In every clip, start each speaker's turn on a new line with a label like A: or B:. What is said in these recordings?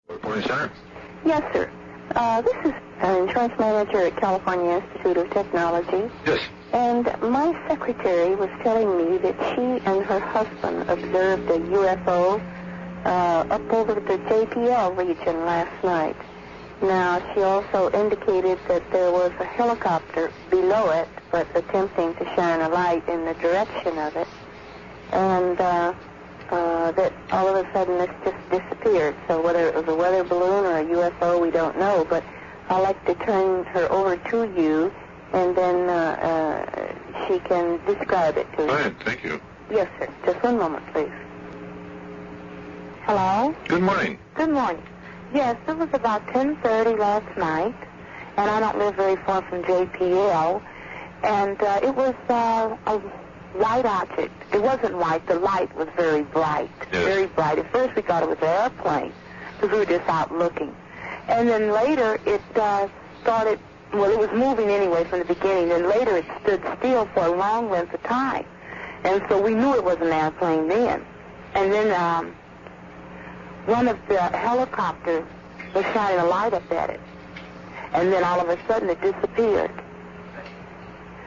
A: Reporting Center?
B: Yes, sir. This is an insurance manager at California Institute of Technology.
A: Yes.
B: And my secretary was telling me that she and her husband observed a UFO up over the JPL region last night. Now, she also indicated that there was a helicopter below it, but attempting to shine a light in the direction of it. And that all of a sudden this just disappeared. So whether it was a weather balloon or a UFO, we don't know. But I'd like to turn her over to you, and then she can describe it to you.
A: Fine, thank you.
B: Yes, sir. Just one moment, please. Hello?
A: Good morning.
B: Good morning. Yes, it was about 10:30 last night, and I don't live very far from JPL, and it was a white object. It wasn't white. The light was very bright.
A: Yes.
B: Very bright. At first we thought it was an airplane because we were just out looking. And then later it started, well, it was moving anyway from the beginning. Then later it stood still for a long length of time. And so we knew it was an airplane then. And then one of the helicopters was shining a light up at it. And then all of a sudden it disappeared.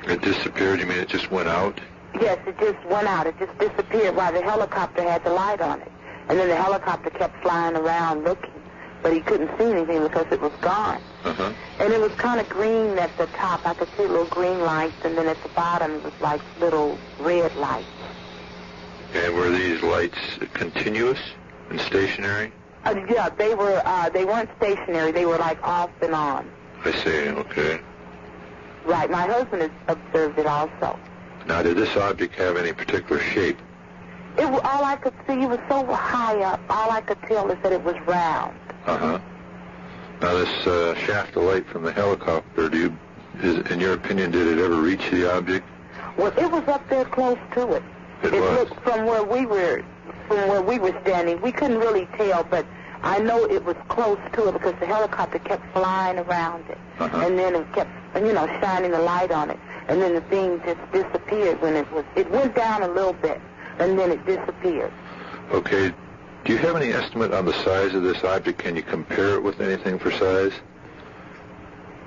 A: It disappeared? You mean it just went out?
B: Yes, it just went out. It just disappeared while the helicopter had the light on it. And then the helicopter kept flying around looking, but he couldn't see anything because it was gone.
A: Uh-huh.
B: And it was kind of green at the top. I could see little green lights, and then at the bottom it was like little red lights.
A: And were these lights continuous and stationary?
B: Yeah, they weren't stationary. They were like off and on.
A: I see, okay.
B: Right, my husband has observed it also.
A: Now, did this object have any particular shape?
B: All I could see, it was so high up, all I could tell is that it was round.
A: Uh-huh. Now, this shaft of light from the helicopter, in your opinion, did it ever reach the object?
B: Well, it was up there close to it.
A: It was?
B: Looked from where we were standing. We couldn't really tell, but I know it was close to it because the helicopter kept flying around it.
A: Uh-huh.
B: And then it kept, shining the light on it. And then the thing just disappeared when it went down a little bit, and then it disappeared.
A: Okay. Do you have any estimate on the size of this object? Can you compare it with anything for size?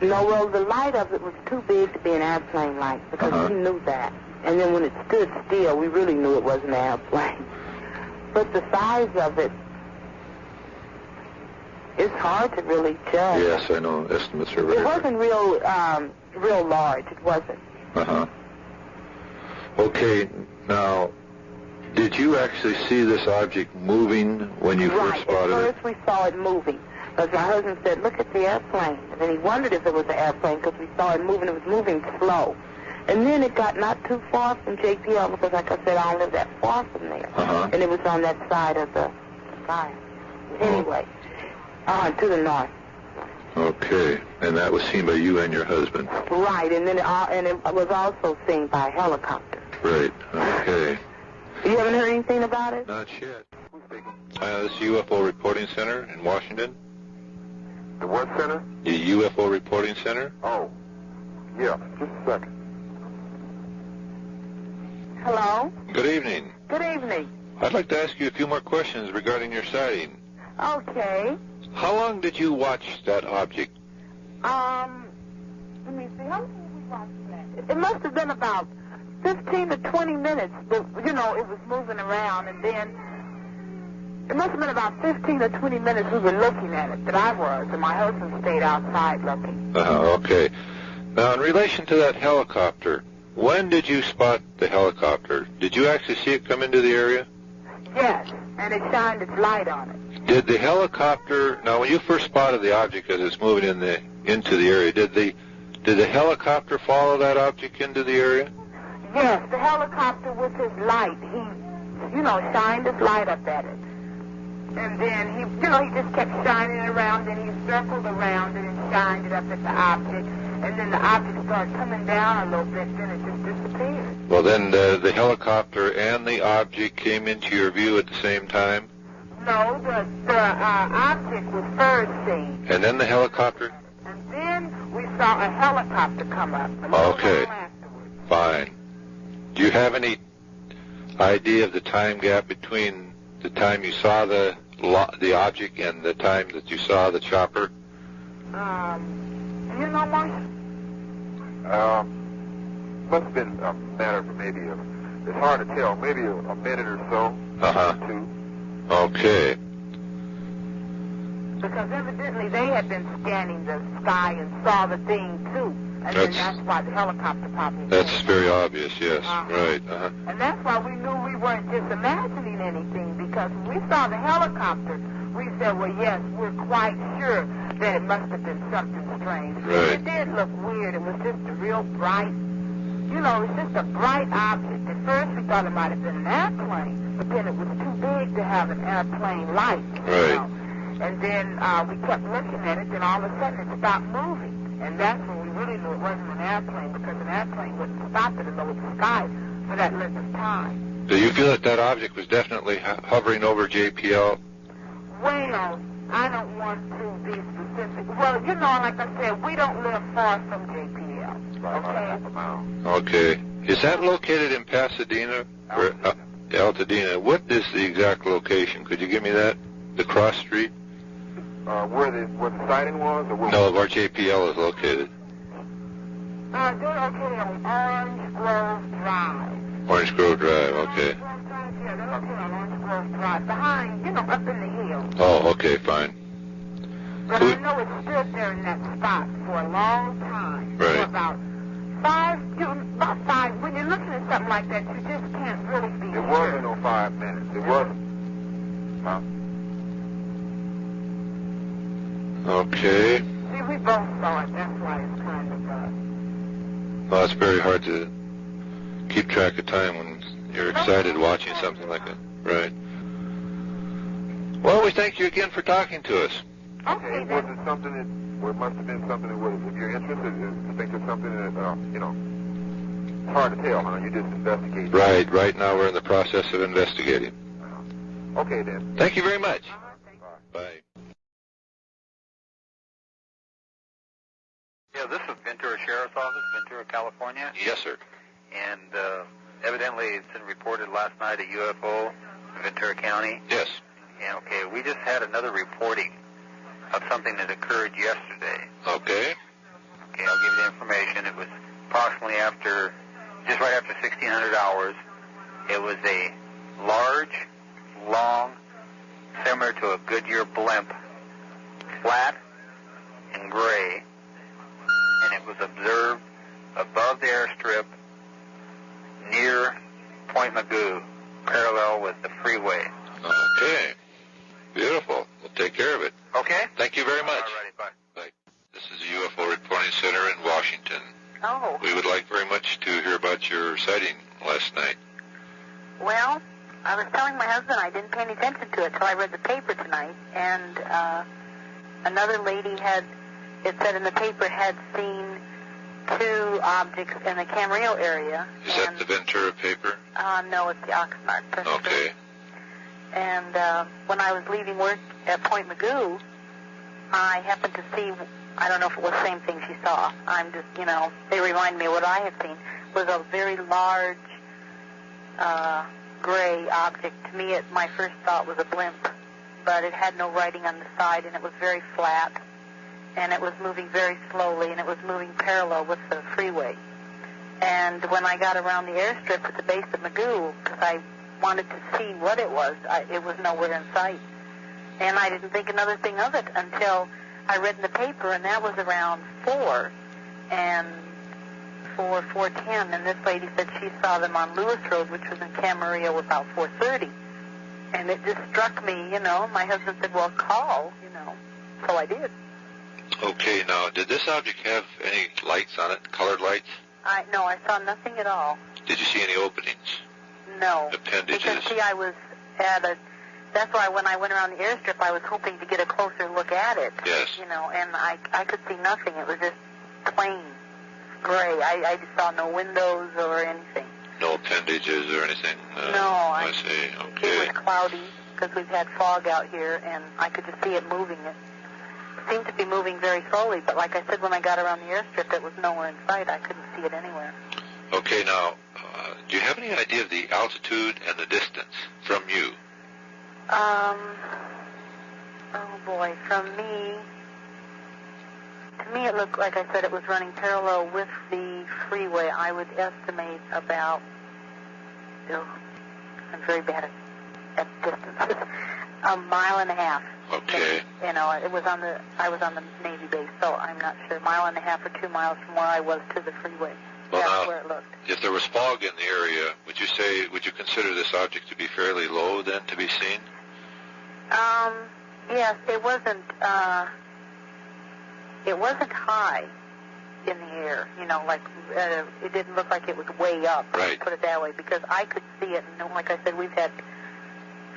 B: No, well, the light of it was too big to be an airplane light because we knew that. And then when it stood still, we really knew it wasn't an airplane. But the size of it, it's hard to really judge.
A: Yes, I know. Estimates are very...
B: It wasn't real large. It wasn't.
A: Uh-huh. Okay, now, did you actually see this object moving when you first spotted it?
B: Right, at first we saw it moving. Because my husband said, look at the airplane. And then he wondered if it was an airplane because we saw it moving. It was moving slow. And then it got not too far from JPL because, like I said, I don't live that far from there.
A: Uh-huh.
B: And it was on that side of the sky. Anyway, to the north.
A: Okay, and that was seen by you and your husband?
B: Right, and then it was also seen by a helicopter.
A: Right, okay.
B: You haven't heard anything about it?
A: Not yet. This is UFO Reporting Center in Washington.
C: The what center?
A: The UFO Reporting Center.
C: Oh, yeah, just a second.
B: Hello?
A: Good evening.
B: Good evening.
A: I'd like to ask you a few more questions regarding your sighting.
B: Okay.
A: How long did you watch that object?
B: Let me see. How long did we watch that? It must have been about 15 to 20 minutes. It was moving around, and then it must have been about 15 to 20 minutes we were looking at it, that I was, and my husband stayed outside looking.
A: Okay. Now, in relation to that helicopter, when did you spot the helicopter? Did you actually see it come into the area?
B: Yes, and it shined its light on it.
A: Did the helicopter, now when you first spotted the object as it's moving into the area, did the helicopter follow that object into the area?
B: Yes, the helicopter with his light, he, shined his light up at it. And then he just kept shining it around, and he circled around it and shined it up at the object. And then the object started coming down a little bit, then it just disappeared.
A: Well, then the helicopter and the object came into your view at the same time?
B: No, the object was first seen.
A: And then the helicopter?
B: And then we saw a helicopter come up.
A: Okay, fine. Do you have any idea of the time gap between the time you saw the the object and the time that you saw the chopper?
D: Do you know, Marcia?
C: Must have been a matter of maybe it's hard to tell, maybe a minute or so.
A: Uh-huh.
C: Or two.
A: Okay.
D: Because evidently they had been scanning the sky and saw the thing too. And then that's why the helicopter probably
A: That's
D: came.
A: very obvious, yes. Right. Uh-huh.
D: And that's why we knew we weren't just imagining anything, because when we saw the helicopter, we said, well, yes, we're quite sure that it must have been something strange.
A: Right.
D: It did look weird. It was just a real bright, it was just a bright object. At first we thought it might have been an airplane, but then it was too big to have an airplane light.
A: Right.
D: And then we kept looking at it, then all of a sudden it stopped moving. And that's when we really knew it wasn't an airplane, because an airplane wouldn't stop it in the sky for that length of time.
A: Do you feel that that object was definitely hovering over JPL?
D: Well, I don't want to be specific. Well, like I said, we don't live far from JPL.
C: About half a mile.
A: Okay. Is that located in Pasadena? Altadena. What is the exact location? Could you give me that? The cross street?
C: Where the sighting was? Or where
A: No, where JPL is located.
D: They're located on Orange Grove Drive.
A: Orange Grove Drive, okay.
D: Yeah, they're located on Orange Grove Drive, behind, up in the hills.
A: Oh, okay, fine.
D: But I know it stood there in that spot for a long time.
A: Right.
D: For about five. When you're looking at something like that, you just can't really be
C: It wasn't no 5 minutes. It wasn't. Huh?
A: Okay.
D: See, we both saw it. That's why it's kind of
A: Well, it's very hard to keep track of time when you're excited watching something like that. Right. Well, we thank you again for talking to us.
D: Okay,
C: Was it something that, well, it must have been something that was, if you're interested, I think it's something that, it's hard to tell, huh? You just investigate.
A: Right. Right now we're in the process of investigating.
C: Okay, then.
A: Thank you very much. Bye.
E: Yeah, this is Ventura Sheriff's Office, Ventura, California.
A: Yes, sir.
E: And evidently it's been reported last night a UFO in Ventura County.
A: Yes.
E: And, okay, we just had another reporting of something that occurred yesterday.
A: Okay.
E: Okay, I'll give you the information. It was approximately just right after 1600 hours. It was a large, long, similar to a Goodyear blimp, flat and gray, and it was observed above the airstrip near Point Magoo, parallel with the freeway.
A: Okay. Beautiful. We'll take care of it.
E: Okay?
A: Thank you very much.
E: All righty, bye.
A: Bye. This is the UFO Reporting Center in Washington.
B: Oh,
A: We would like very much to hear about your sighting last night.
B: well, I was telling my husband I didn't pay any attention to it till I read the paper tonight, and another lady it said in the paper, had seen two objects in the Camarillo area.
A: Is that the Ventura paper?
B: No, it's the Oxnard.
A: Okay.
B: And when I was leaving work at Point Magoo, I happened to see, I don't know if it was the same thing she saw. I'm just, they remind me of what I had seen, was a very large gray object. To me, my first thought was a blimp, but it had no writing on the side, and it was very flat, and it was moving very slowly, and it was moving parallel with the freeway. And when I got around the airstrip at the base of Magoo, because I wanted to see what it was nowhere in sight. And I didn't think another thing of it until I read in the paper, and that was around 4 and 4:10, and this lady said she saw them on Lewis Road, which was in Camarillo, about 4:30. And it just struck me, my husband said, well, call, so I did.
A: Okay, now, did this object have any lights on it, colored lights?
B: No, I saw nothing at all.
A: Did you see any openings?
B: No.
A: Appendages?
B: Because, see, I was that's why when I went around the airstrip, I was hoping to get a closer look at it.
A: Yes.
B: And I could see nothing. It was just plain gray. I just saw no windows or anything.
A: No appendages or anything?
B: No.
A: I see, okay.
B: It was cloudy because we've had fog out here, and I could just see it moving. It seemed to be moving very slowly, but like I said, when I got around the airstrip, it was nowhere in sight. I couldn't see it anywhere.
A: Okay, now, do you have any idea of the altitude and the distance from you?
B: boy, from me, to me it looked, like I said, it was running parallel with the freeway. I would estimate about, I'm very bad at distances, a mile and a half.
A: Okay.
B: You know, I was on the Navy base, so I'm not sure. Mile and a half or 2 miles from where I was to the freeway.
A: Well,
B: That's
A: now,
B: where it looked.
A: if there was fog in the area, would you consider this object to be fairly low then to be seen?
B: Yes, it wasn't high in the air, you know, like, it didn't look like it was way up,
A: Right.
B: put it that way, because I could see it, and like I said, we've had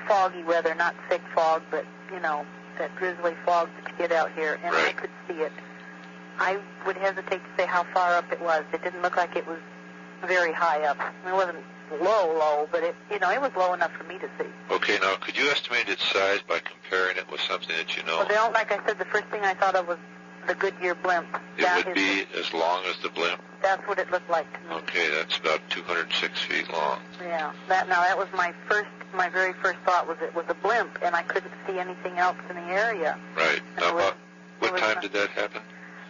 B: foggy weather, not thick fog, but, you know, that drizzly fog that you get out here, and
A: Right.
B: I could see it. I would hesitate to say how far up it was. It didn't look like it was very high up. I mean, it wasn't low, but it was low enough for me to see.
A: Okay, now, could you estimate its size by comparing it with something that you know?
B: Well, like I said, the first thing I thought of was the Goodyear blimp.
A: It would be as long as the blimp?
B: That's what it looked like to me.
A: Okay, that's about 206 feet long.
B: Yeah. That was my very first thought was it was a blimp, and I couldn't see anything else in the area.
A: Right.
B: And
A: Now, what time did that happen?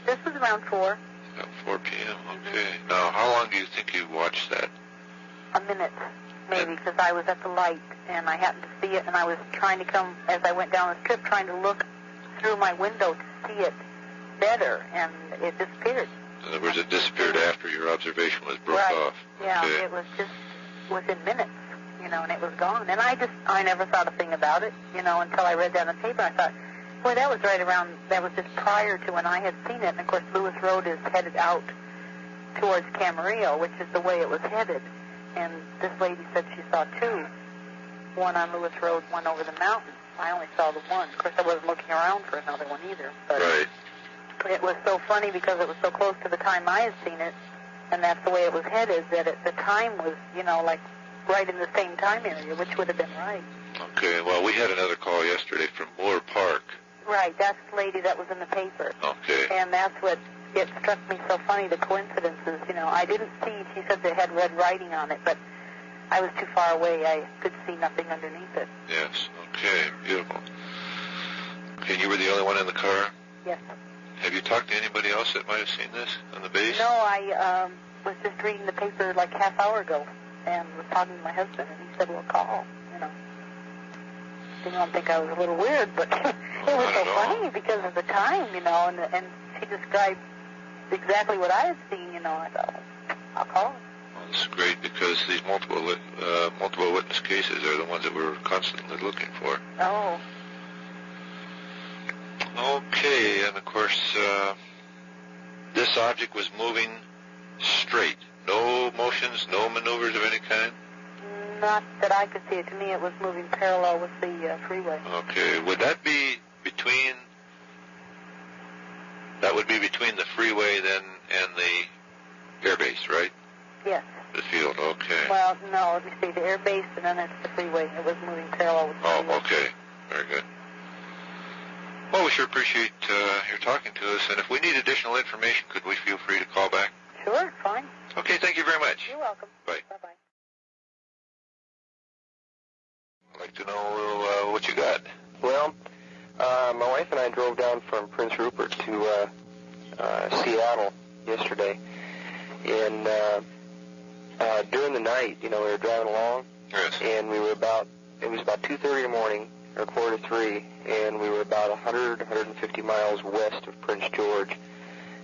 B: This was around 4.
A: About 4 p.m., okay. Now, how long do you think you watched that?
B: A minute, maybe, because I was at the light, and I happened to see it, and I was trying to come, as I went down the strip, trying to look through my window to see it better, and it disappeared.
A: In other words, it disappeared after your observation was broke off.
B: Yeah,
A: Okay.
B: it was just within minutes, you know, and it was gone. And I never thought a thing about it, you know, until I read that in the paper. I thought, boy, that was just prior to when I had seen it. And, of course, Lewis Road is headed out towards Camarillo, which is the way it was headed. And this lady said she saw 2, one on Lewis Road, one over the mountain. I only saw the one. Of course, I wasn't looking around for another one either. But
A: Right.
B: it was so funny because it was so close to the time I had seen it, and that's the way it was headed, that the time was, you know, like right in the same time area, which would have been right.
A: Okay, well, we had another call yesterday from Moore Park.
B: Right, that's the lady that was in the paper.
A: Okay.
B: And that's what, it struck me so funny, the coincidences, you know. I didn't see, she said they had red writing on it, but I was too far away. I could see nothing underneath it.
A: Yes, okay, beautiful. Okay, you were the only one in the car?
B: Yes.
A: Have you talked to anybody else that might have seen this on the base?
B: No, I was just reading the paper like half hour ago and was talking to my husband, and he said, well, call, you know. Didn't think I was a little weird, but it was so funny because of the time, you know, and she described exactly what I had seen, you know. I thought, I'll call.
A: Well, this is great because these multiple witness cases are the ones that we're constantly looking for.
B: Oh.
A: Okay, and of course, this object was moving straight. No motions, no maneuvers of any kind?
B: Not that I could see it. To me, it was moving parallel with the freeway.
A: Okay, would that be between the freeway then and the airbase, right?
B: Yes.
A: The field, okay.
B: Well, no, let me see, the air base, and then it's the freeway. It was moving parallel with the freeway.
A: Oh, okay. Very good. Well, we sure appreciate your talking to us, and if we need additional information, could we feel free to call back?
B: Sure, fine.
A: Okay, thank you very much.
B: You're welcome.
A: Bye.
B: Bye-bye.
A: I'd like to know what you got.
F: Well, my wife and I drove down from Prince Rupert to Seattle yesterday, and during the night, you know, we were driving along,
A: Yes.
F: and it was about 2:30 in the morning, or 2:45, and we were about 150 miles west of Prince George,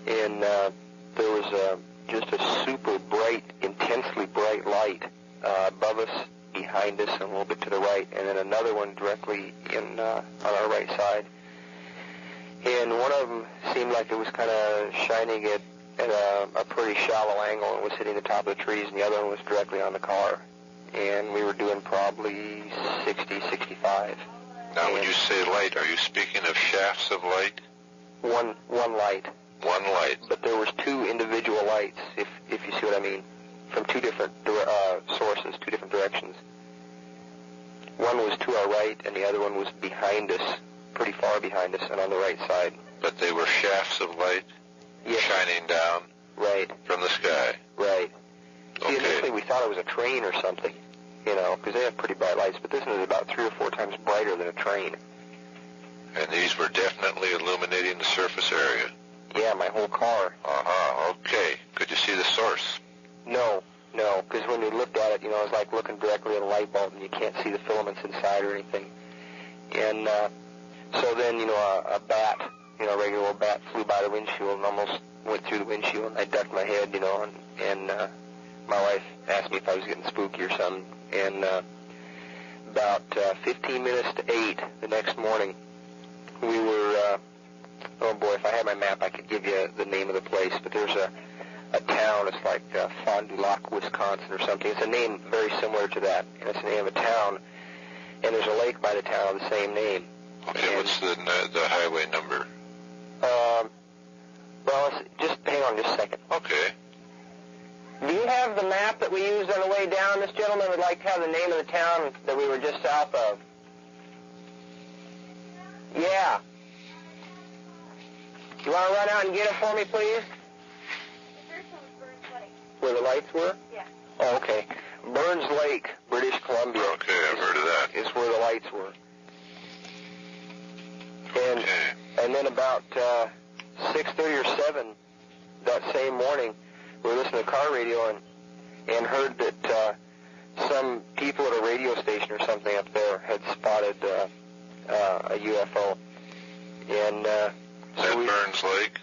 F: and there was just a super bright, intensely bright light above us, behind us, and a little bit to the right, and then another one directly on our right side. And one of them seemed like it was kind of shining at a pretty shallow angle and was hitting the top of the trees, and the other one was directly on the car. And we were doing probably 60, 65.
A: Now, when you say light, are you speaking of shafts of light?
F: One light.
A: One light.
F: But there was 2 individual lights, if you see what I mean, from 2 different sources, 2 different directions. One was to our right, and the other one was behind us, pretty far behind us, and on the right side.
A: But they were shafts of light shining down
F: Right.
A: from the sky.
F: Right. See,
A: Okay.
F: initially we thought it was a train or something, you know, because they have pretty bright lights, but this one is about 3 or 4 times brighter than a train.
A: And these were definitely illuminating the surface area?
F: Yeah, my whole car.
A: Uh-huh, okay. Could you see the source?
F: No, because when you looked at it, you know, it was like looking directly at a light bulb, and you can't see the filaments inside or anything. And so then, you know, a bat, you know, a regular old bat flew by the windshield and almost went through the windshield, and I ducked my head, you know, and my wife asked me if I was getting spooky or something. And about 15 minutes to 8 the next morning, we were, oh boy, if I had my map, I could give you the name of the place, but there's a town, it's like Fond du Lac, Wisconsin or something. It's a name very similar to that, and it's the name of a town, and there's a lake by the town of the same name.
A: Okay, and what's the highway number?
F: Well, just hang on just a second.
A: Okay.
F: Do you have the map that we used on the way down? This gentleman would like to have the name of the town that we were just south of. Yeah. You want to run out and get it for me, please? Where the lights were?
B: Yeah.
F: Oh, okay. Burns Lake, British Columbia.
A: Okay, I've heard of that.
F: Is where the lights were. And,
A: Okay.
F: and then about 6:30 or 7 that same morning, we were listening to car radio and heard that some people at a radio station or something up there had spotted a UFO. And
A: At Burns Lake?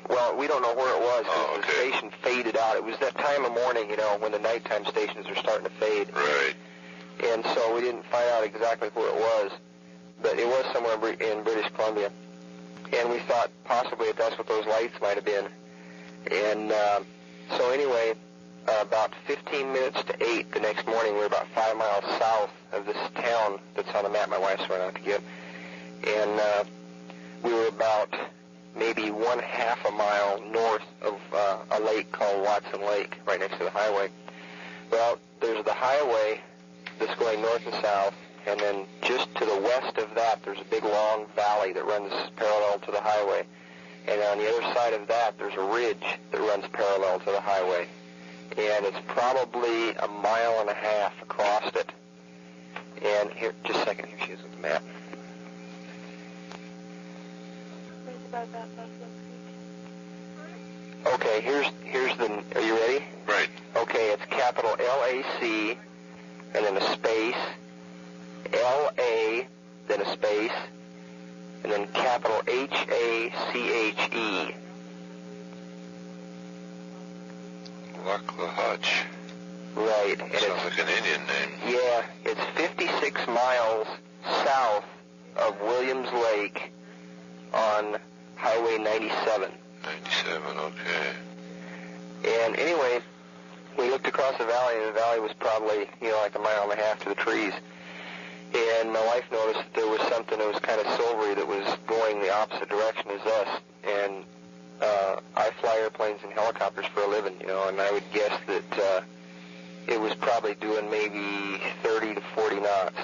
F: Well, we don't know where it was because
A: Oh, okay.
F: the station faded out. It was that time of morning, you know, when the nighttime stations are starting to fade.
A: Right.
F: And so we didn't find out exactly where it was, but it was somewhere in British Columbia. And we thought possibly that's what those lights might have been. And so anyway, about 15 minutes to 8 the next morning, we were about 5 miles south of this town that's on the map my wife's run out to get. And we were about maybe 1/2 a mile north of a lake called Watson Lake, right next to the highway. Well, there's the highway that's going north and south, and then just to the west of that, there's a big long valley that runs parallel to the highway. And on the other side of that, there's a ridge that runs parallel to the highway. And it's probably 1.5 miles across it. And here, just a second, here she is with the map. Okay, here's the, are you ready?
A: Right.
F: Okay, it's capital L-A-C, and then a space, L-A, then a space, and then capital H-A-C-H-E.
A: Laclahutch.
F: Right. And
A: Sounds like an Indian name.
F: Yeah, it's 56 miles south of Williams Lake on Highway 97.
A: 97, okay.
F: And anyway, we looked across the valley, and the valley was probably, you know, like 1.5 miles to the trees. And my wife noticed that there was something that was kind of silvery that was going the opposite direction as us. And I fly airplanes and helicopters for a living, you know, and I would guess that it was probably doing maybe 30 to 40 knots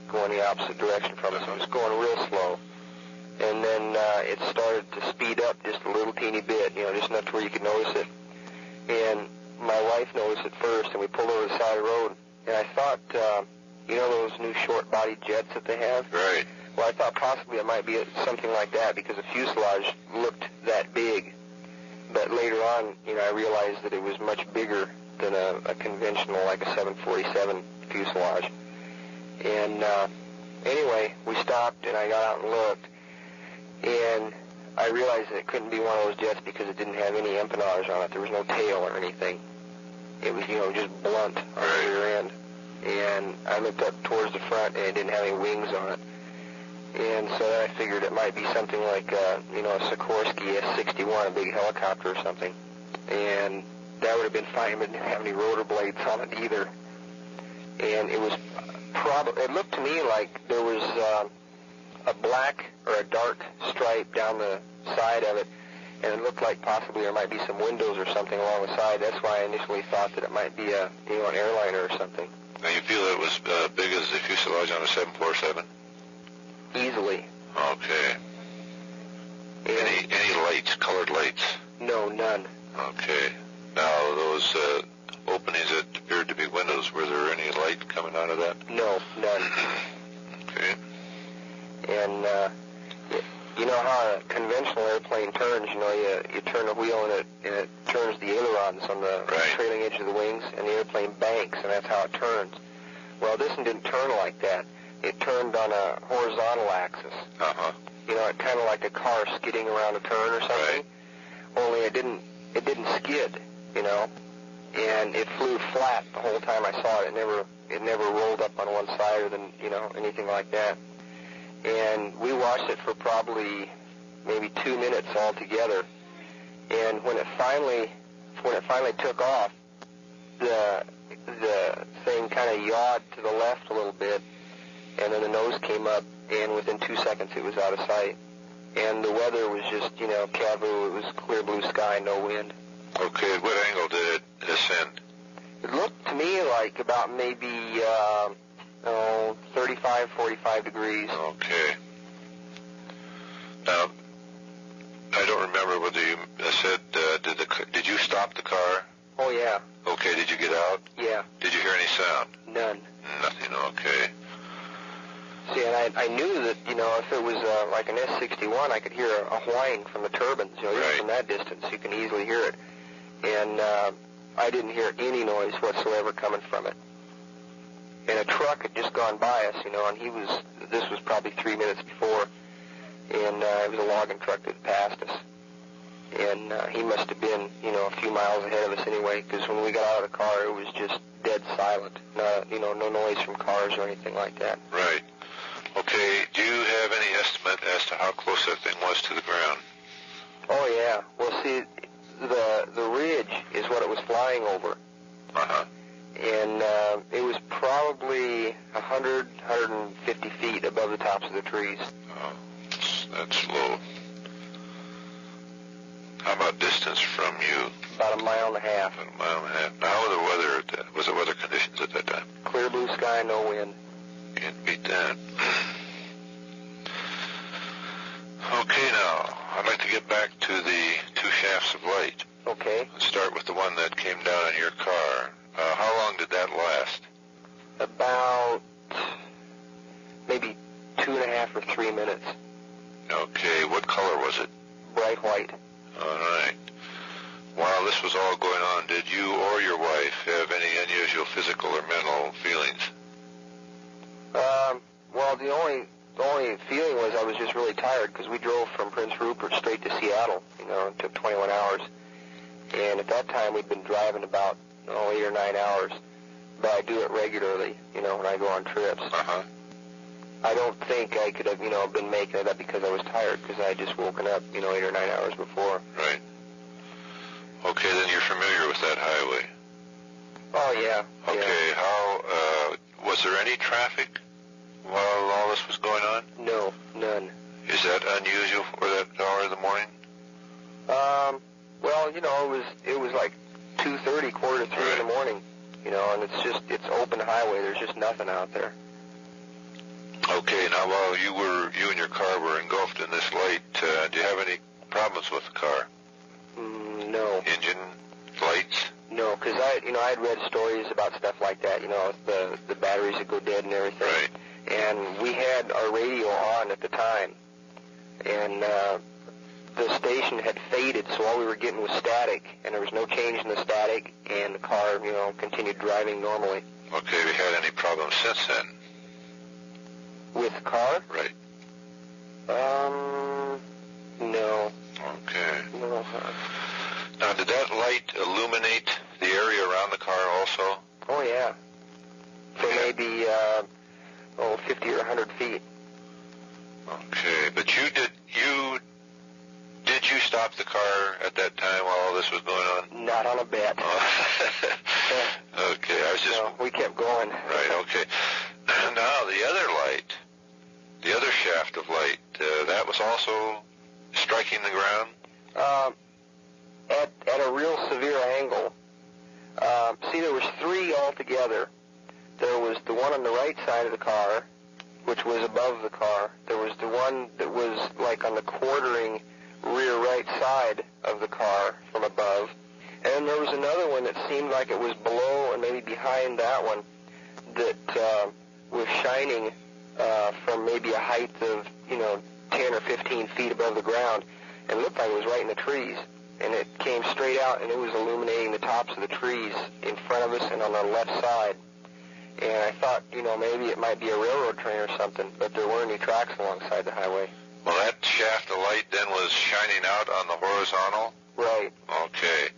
F: going the opposite direction from us. It was going real slow. And then it started to speed up just a little teeny bit, you know, just enough to where you could notice it. And my wife noticed it first, and we pulled over the side of the road. And I thought, you know those new short-bodied jets that they have?
A: Right.
F: Well, I thought possibly it might be something like that because the fuselage looked that big. But later on, you know, I realized that it was much bigger than a conventional, like a 747 fuselage. And anyway, we stopped, and I got out and looked. And I realized that it couldn't be one of those jets because it didn't have any empennage on it. There was no tail or anything. It was, you know, just blunt on the rear end. And I looked up towards the front, and it didn't have any wings on it. And so then I figured it might be something like, you know, a Sikorsky S-61, a big helicopter or something. And that would have been fine, but it didn't have any rotor blades on it either. And it was it looked to me like there was a black or a dark stripe down the side of it, and it looked like possibly there might be some windows or something along the side. That's why I initially thought that it might be an airliner or something.
A: Now you feel it was big as the fuselage on a 747?
F: Easily.
A: Okay.
F: And
A: Any lights, colored lights?
F: no, none.
A: Okay. Now those openings that appeared to be windows, were there any light coming out of that?
F: No, none.
A: Okay.
F: And You know how a conventional airplane turns, you know, you turn the wheel and it turns the ailerons on the trailing edge of the wings, and the airplane banks, and that's how it turns. Well, this one didn't turn like that. It turned on a horizontal axis.
A: Uh-huh.
F: You know, kind of like a car skidding around a turn or something.
A: Right.
F: Only it didn't skid, you know, and it flew flat the whole time I saw it. It never rolled up on one side or then, you know, anything like that. And we watched it for probably maybe 2 minutes altogether. And when it finally took off, the thing kind of yawed to the left a little bit, and then the nose came up, and within 2 seconds it was out of sight. And the weather was just, you know, Cavu. It was clear blue sky, no wind.
A: Okay, at what angle did it ascend?
F: It looked to me like about maybe 35, 45 degrees.
A: Okay. Now, I don't remember whether you said, did you stop the car?
F: Oh, yeah.
A: Okay, did you get out?
F: Yeah.
A: Did you hear any sound?
F: None.
A: Nothing, okay.
F: See, and I knew that, you know, if it was like an S-61, I could hear a whine from the turbines. You know, even from that distance, you can easily hear it. And I didn't hear any noise whatsoever coming from it. And a truck had just gone by us, you know, and this was probably 3 minutes before, and it was a logging truck that passed us. And he must have been, you know, a few miles ahead of us anyway, because when we got out of the car, it was just dead silent. You know, no noise from cars or anything like that.
A: Right. Okay, do you have any estimate as to how close that thing was to the ground?
F: Oh, yeah. Well, see, the ridge is what it was flying over.
A: Uh-huh.
F: And it was probably 100, 150 feet above the tops of the trees.
A: Oh, that's low. How about distance from you?
F: About a mile and a half.
A: About a mile and a half. Now, how were the weather? Was the weather conditions at that time?
F: Clear blue sky, no wind.
A: Can't beat that. Okay, now, I'd like to get back to the two shafts of light.
F: Okay.
A: Let's start with the one that came down in your car. How long did that last?
F: About maybe 2.5 or 3 minutes.
A: Okay, what color was it?
F: Bright white.
A: All right. While this was all going on, did you or your wife have any unusual physical or mental feelings?
F: Well, the only feeling was I was just really tired because we drove from Prince Rupert straight to Seattle. You know, it took 21 hours. And at that time, we'd been driving about 8 or 9 hours. But I do it regularly, you know, when I go on trips.
A: Uh-huh.
F: I don't think I could have, been making it up because I was tired because I had just woken up, 8 or 9 hours before.
A: Right. Okay, then you're familiar with that highway.
F: Oh, yeah.
A: Okay,
F: yeah.
A: how, was there any traffic while all this was going on?
F: No, none.
A: Is that unusual for that hour of the morning?
F: Well, it was like 2:30, 2:45 in the morning, and it's open highway. There's just nothing out there.
A: Okay, now while you and your car were engulfed in this light, do you have any problems with the car?
F: No.
A: Engine, lights?
F: No, because I'd read stories about stuff like that, the batteries that go dead and everything.
A: Right.
F: And we had our radio on at the time, and the station had faded, so all we were getting was static, and there was no change in the static, and the car, continued driving normally.
A: Okay, have you had any problems since then?
F: With the car?
A: Right.
F: No.
A: Okay.
F: No.
A: Now, did that light illuminate the area around the car also?
F: Oh, yeah. For maybe, 50 or 100 feet.
A: Okay, but did you stop the car at that time while all this was going on?
F: Not on a bet.
A: Okay, I was just...
F: No, we kept going.
A: Right, okay. Now, the other light, the other shaft of light, that was also striking the ground?
F: At a real severe angle. See, there was 3 altogether. There was the one on the right side of the car, which was above the car. There was the one that was like on the quartering rear right side of the car from above. And there was another one that seemed like it was below and maybe behind that one that was shining from maybe a height of, 10 or or 15 feet above the ground, and it looked like it was right in the trees. And it came straight out, and it was illuminating the tops of the trees in front of us and on the left side. And I thought, maybe it might be a railroad train or something, but there weren't any tracks alongside the highway.
A: Well, that shaft of light then was shining out on the horizontal?
F: Right.
A: Okay.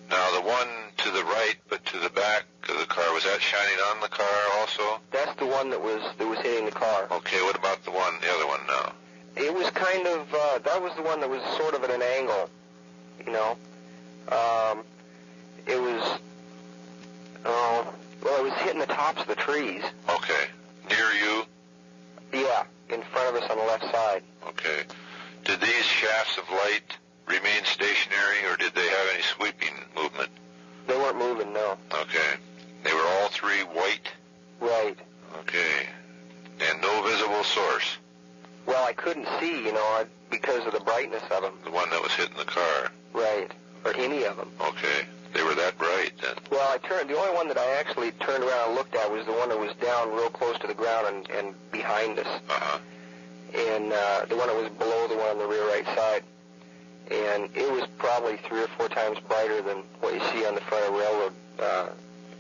A: Now, the one to the right, but to the back of the car, was that shining on the car also?
F: That's the one that was hitting the car.
A: Okay, what about the other one now?
F: It was kind of, that was the one that was sort of at an angle, It was, it was hitting the tops of the trees.
A: Okay. Near you?
F: Yeah, in front of us on the left side.
A: Okay. Did these shafts of light remain stationary, or did they have any sweeping movement?
F: They weren't moving, no.
A: Okay. They were all three white?
F: Right.
A: Okay. And no visible source?
F: Well, I couldn't see, because of the brightness of them.
A: The one that was hitting the car?
F: Right. Or any of them.
A: Okay. They were that bright then?
F: Well, the only one that I actually turned around and looked at was the one that was down real close to the ground and behind us.
A: Uh-huh.
F: And the one that was below the one on the rear right side. And it was probably 3 or 4 times brighter than what you see on the front of railroad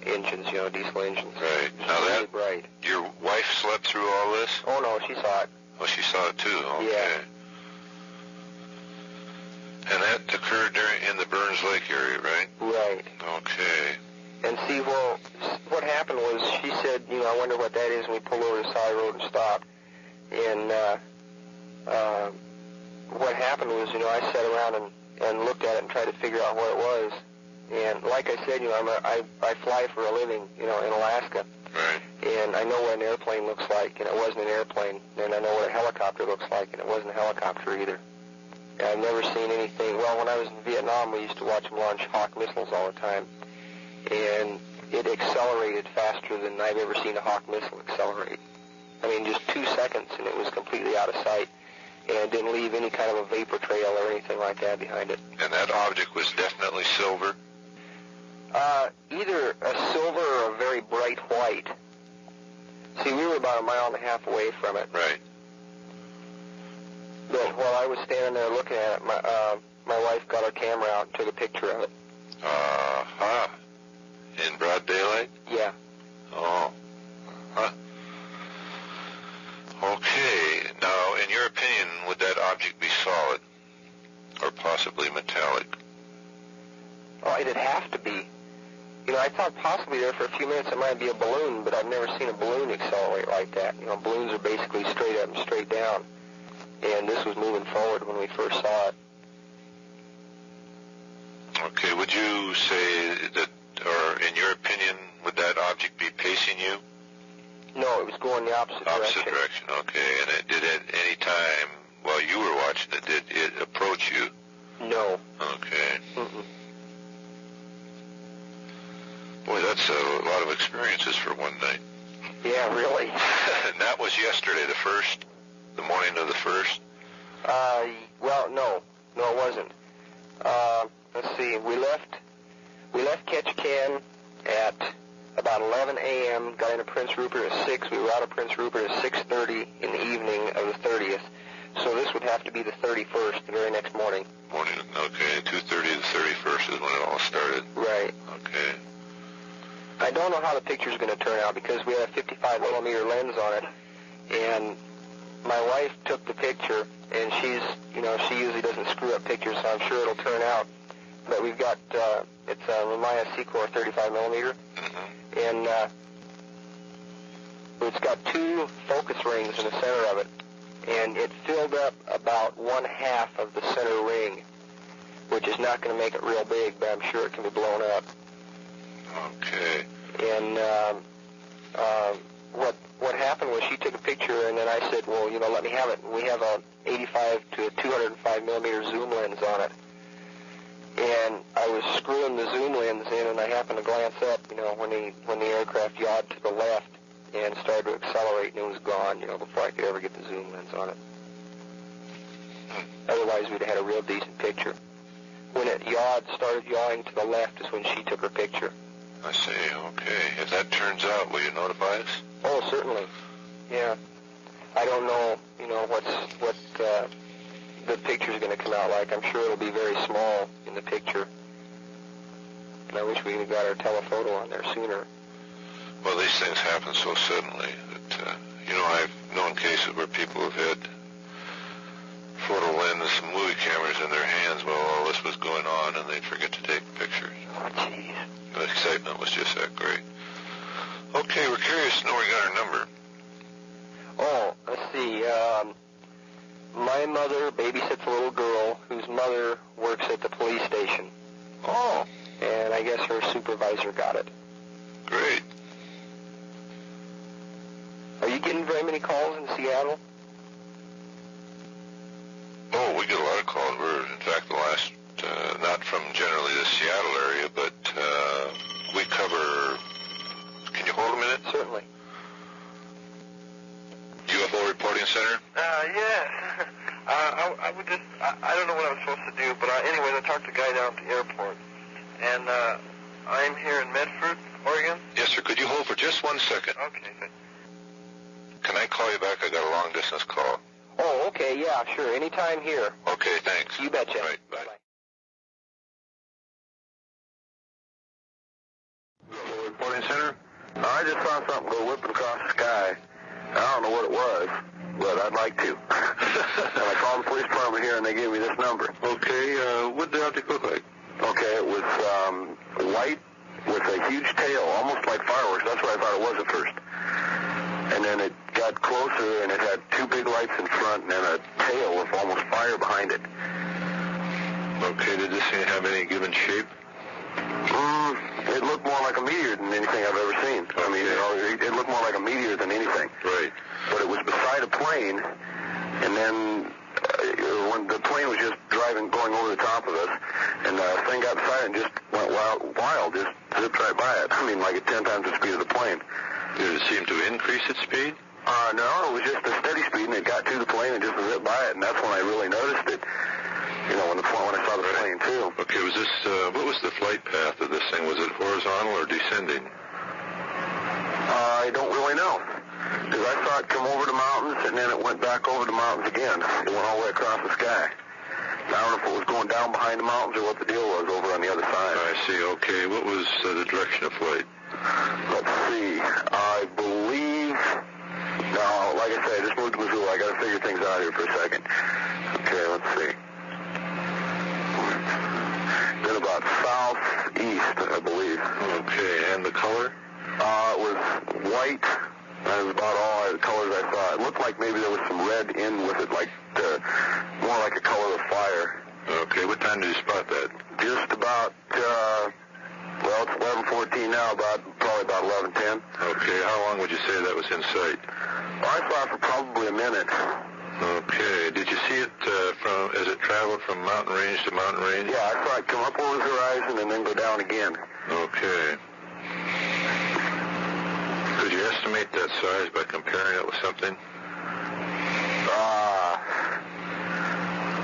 F: engines, diesel engines.
A: Right. Now
F: really bright.
A: Your wife slept through all this?
F: Oh, no, she saw it.
A: Oh, she saw it too? Okay.
F: Yeah.
A: And that occurred in the Burns Lake area, right?
F: Right.
A: Okay.
F: And see, well, what happened was she said, I wonder what that is, and we pulled over to the side road and stopped. And what happened was, I sat around and looked at it and tried to figure out what it was. And like I said, I fly for a living, in Alaska.
A: Right.
F: And I know what an airplane looks like, and it wasn't an airplane. And I know what a helicopter looks like, and it wasn't a helicopter either. And I've never seen anything. Well, when I was in Vietnam, we used to watch them launch Hawk missiles all the time. And it accelerated faster than I've ever seen a Hawk missile accelerate. I mean, just 2 seconds, and it was completely out of sight. And it didn't leave any kind of a vapor trail or anything like that behind it.
A: And that object was definitely silver?
F: Either a silver or a very bright white. See, we were about 1.5 miles away from it.
A: Right.
F: But while I was standing there looking at it, my wife got her camera out and took a picture of it.
A: Uh-huh. In broad daylight?
F: Yeah.
A: Oh. Huh. Okay. Now, in your opinion, would that object be solid? Or possibly metallic?
F: Oh, it'd have to be. I thought possibly there for a few minutes it might be a balloon, but I've never seen a balloon accelerate like that. Balloons are basically straight up and straight down. And this was moving forward when we first saw it.
A: Okay, would you say that, or in your opinion, would that object be pacing you?
F: No, it was going the opposite direction.
A: Opposite direction, okay. And it did at any time while you were watching it, did it approach you?
F: No.
A: Okay.
F: Mm-mm.
A: Boy, that's a lot of experiences for one night.
F: Yeah, really.
A: And that was yesterday, the morning of the 1st?
F: Well, no, it wasn't. Let's see, we left Ketchikan at about 11 a.m., got into Prince Rupert at 6. We were out of Prince Rupert at 6:30 in the evening of the 30th. So this would have to be the 31st, the very next morning.
A: Morning, okay, 2:30 to the 31st is when it all started.
F: Right.
A: Okay.
F: I don't know how the picture's going to turn out because we had a 55-millimeter lens on it, and my wife took the picture, and she usually doesn't screw up pictures, so I'm sure it'll turn out. But we've got, it's a Lumia Secor 35-millimeter, and it's got 2 focus rings in the center of it, and it filled up about 1/2 of the center ring, which is not going to make it real big, but I'm sure it can be blown up.
A: Okay.
F: And what happened was she took a picture, and then I said, well, let me have it. And we have a 85 to a 205 millimeter zoom lens on it. And I was screwing the zoom lens in, and I happened to glance up, when the aircraft yawed to the left and started to accelerate, and it was gone, before I could ever get the zoom lens on it. Otherwise, we'd have had a real decent picture. When it started yawing to the left is when she took her picture.
A: I see, okay. If that turns out, will you notify us?
F: Oh, certainly. Yeah. I don't know, what the picture's going to come out like. I'm sure it'll be very small in the picture. And I wish we had got our telephoto on there sooner.
A: Well, these things happen so suddenly that, I've known cases where people have had photo lens and movie cameras in their hands while all this was going on, and they'd forget to take pictures.
F: Oh, jeez.
A: The excitement was just that great. Okay, we're curious to know where you got our number.
F: Oh, let's see. My mother babysits a little girl whose mother works at the police station.
A: Oh.
F: And I guess her supervisor got it.
A: Great.
F: Are you getting very many calls in Seattle?
A: Oh, we get a lot of calls. We're, in fact, the last, not from generally the Seattle area, but we cover, can you hold a minute?
F: Certainly.
A: UFO Reporting Center?
G: Yes. I would just, I don't know what I'm supposed to do, but anyways, I talked to a guy down at the airport, and I'm here in Medford, Oregon.
A: Yes, sir. Could you hold for just 1 second?
G: Okay.
A: Can I call you back? I got a long-distance call.
F: Oh, okay, yeah, sure. Anytime here.
A: Okay, thanks.
F: You betcha.
A: All right, bye. UFO Reporting Center?
C: I just saw something go whipping across the sky. I don't know what it was, but I'd like to. And I called the police department here, and they gave me this number.
A: Okay, what did the object look like?
C: Okay, it was white with a huge tail, almost like fireworks. That's what I thought it was at first. And then it got closer, and it had two big lights in front, and then a tail with almost fire behind it.
A: Okay, did this thing have any given shape?
C: It looked more like a meteor than anything I've ever seen.
A: Okay.
C: I mean, it looked more like a meteor than anything.
A: Right.
C: But it was beside a plane, and then when the plane was just going over the top of us, and the thing got beside it and just went wild, just zipped right by it. I mean, like at 10 times the speed of the plane.
A: Did it seem to increase its speed?
C: No, it was just a steady speed, and it got to the plane and just zipped by it, and that's when I really noticed it. When I saw the plane too.
A: Okay, was this, what was the flight path of this thing? Was it horizontal or descending?
C: I don't really know. Because I saw it come over the mountains, and then it went back over the mountains again. It went all the way across the sky. I don't know if it was going down behind the mountains or what the deal was over on the other side.
A: I see, okay. What was the direction of flight?
C: Let's see. I believe... No, like I said, I just moved to Missoula. I got to figure things out here for a second. Okay, let's see. Then about southeast, I believe.
A: Okay, and the color?
C: It was white. That was about all the colors I saw. It looked like maybe there was some red in with it, like more like a color of fire.
A: Okay, what time did you spot that?
C: Just about, it's 11:14 now, probably about 11:10.
A: Okay, how long would you say that was in sight?
C: Well, I saw it for probably a minute.
A: Okay, did you see it as it traveled from mountain range to mountain range?
C: Yeah, I saw it come up over the horizon and then go down again.
A: Okay. Could you estimate that size by comparing it with something?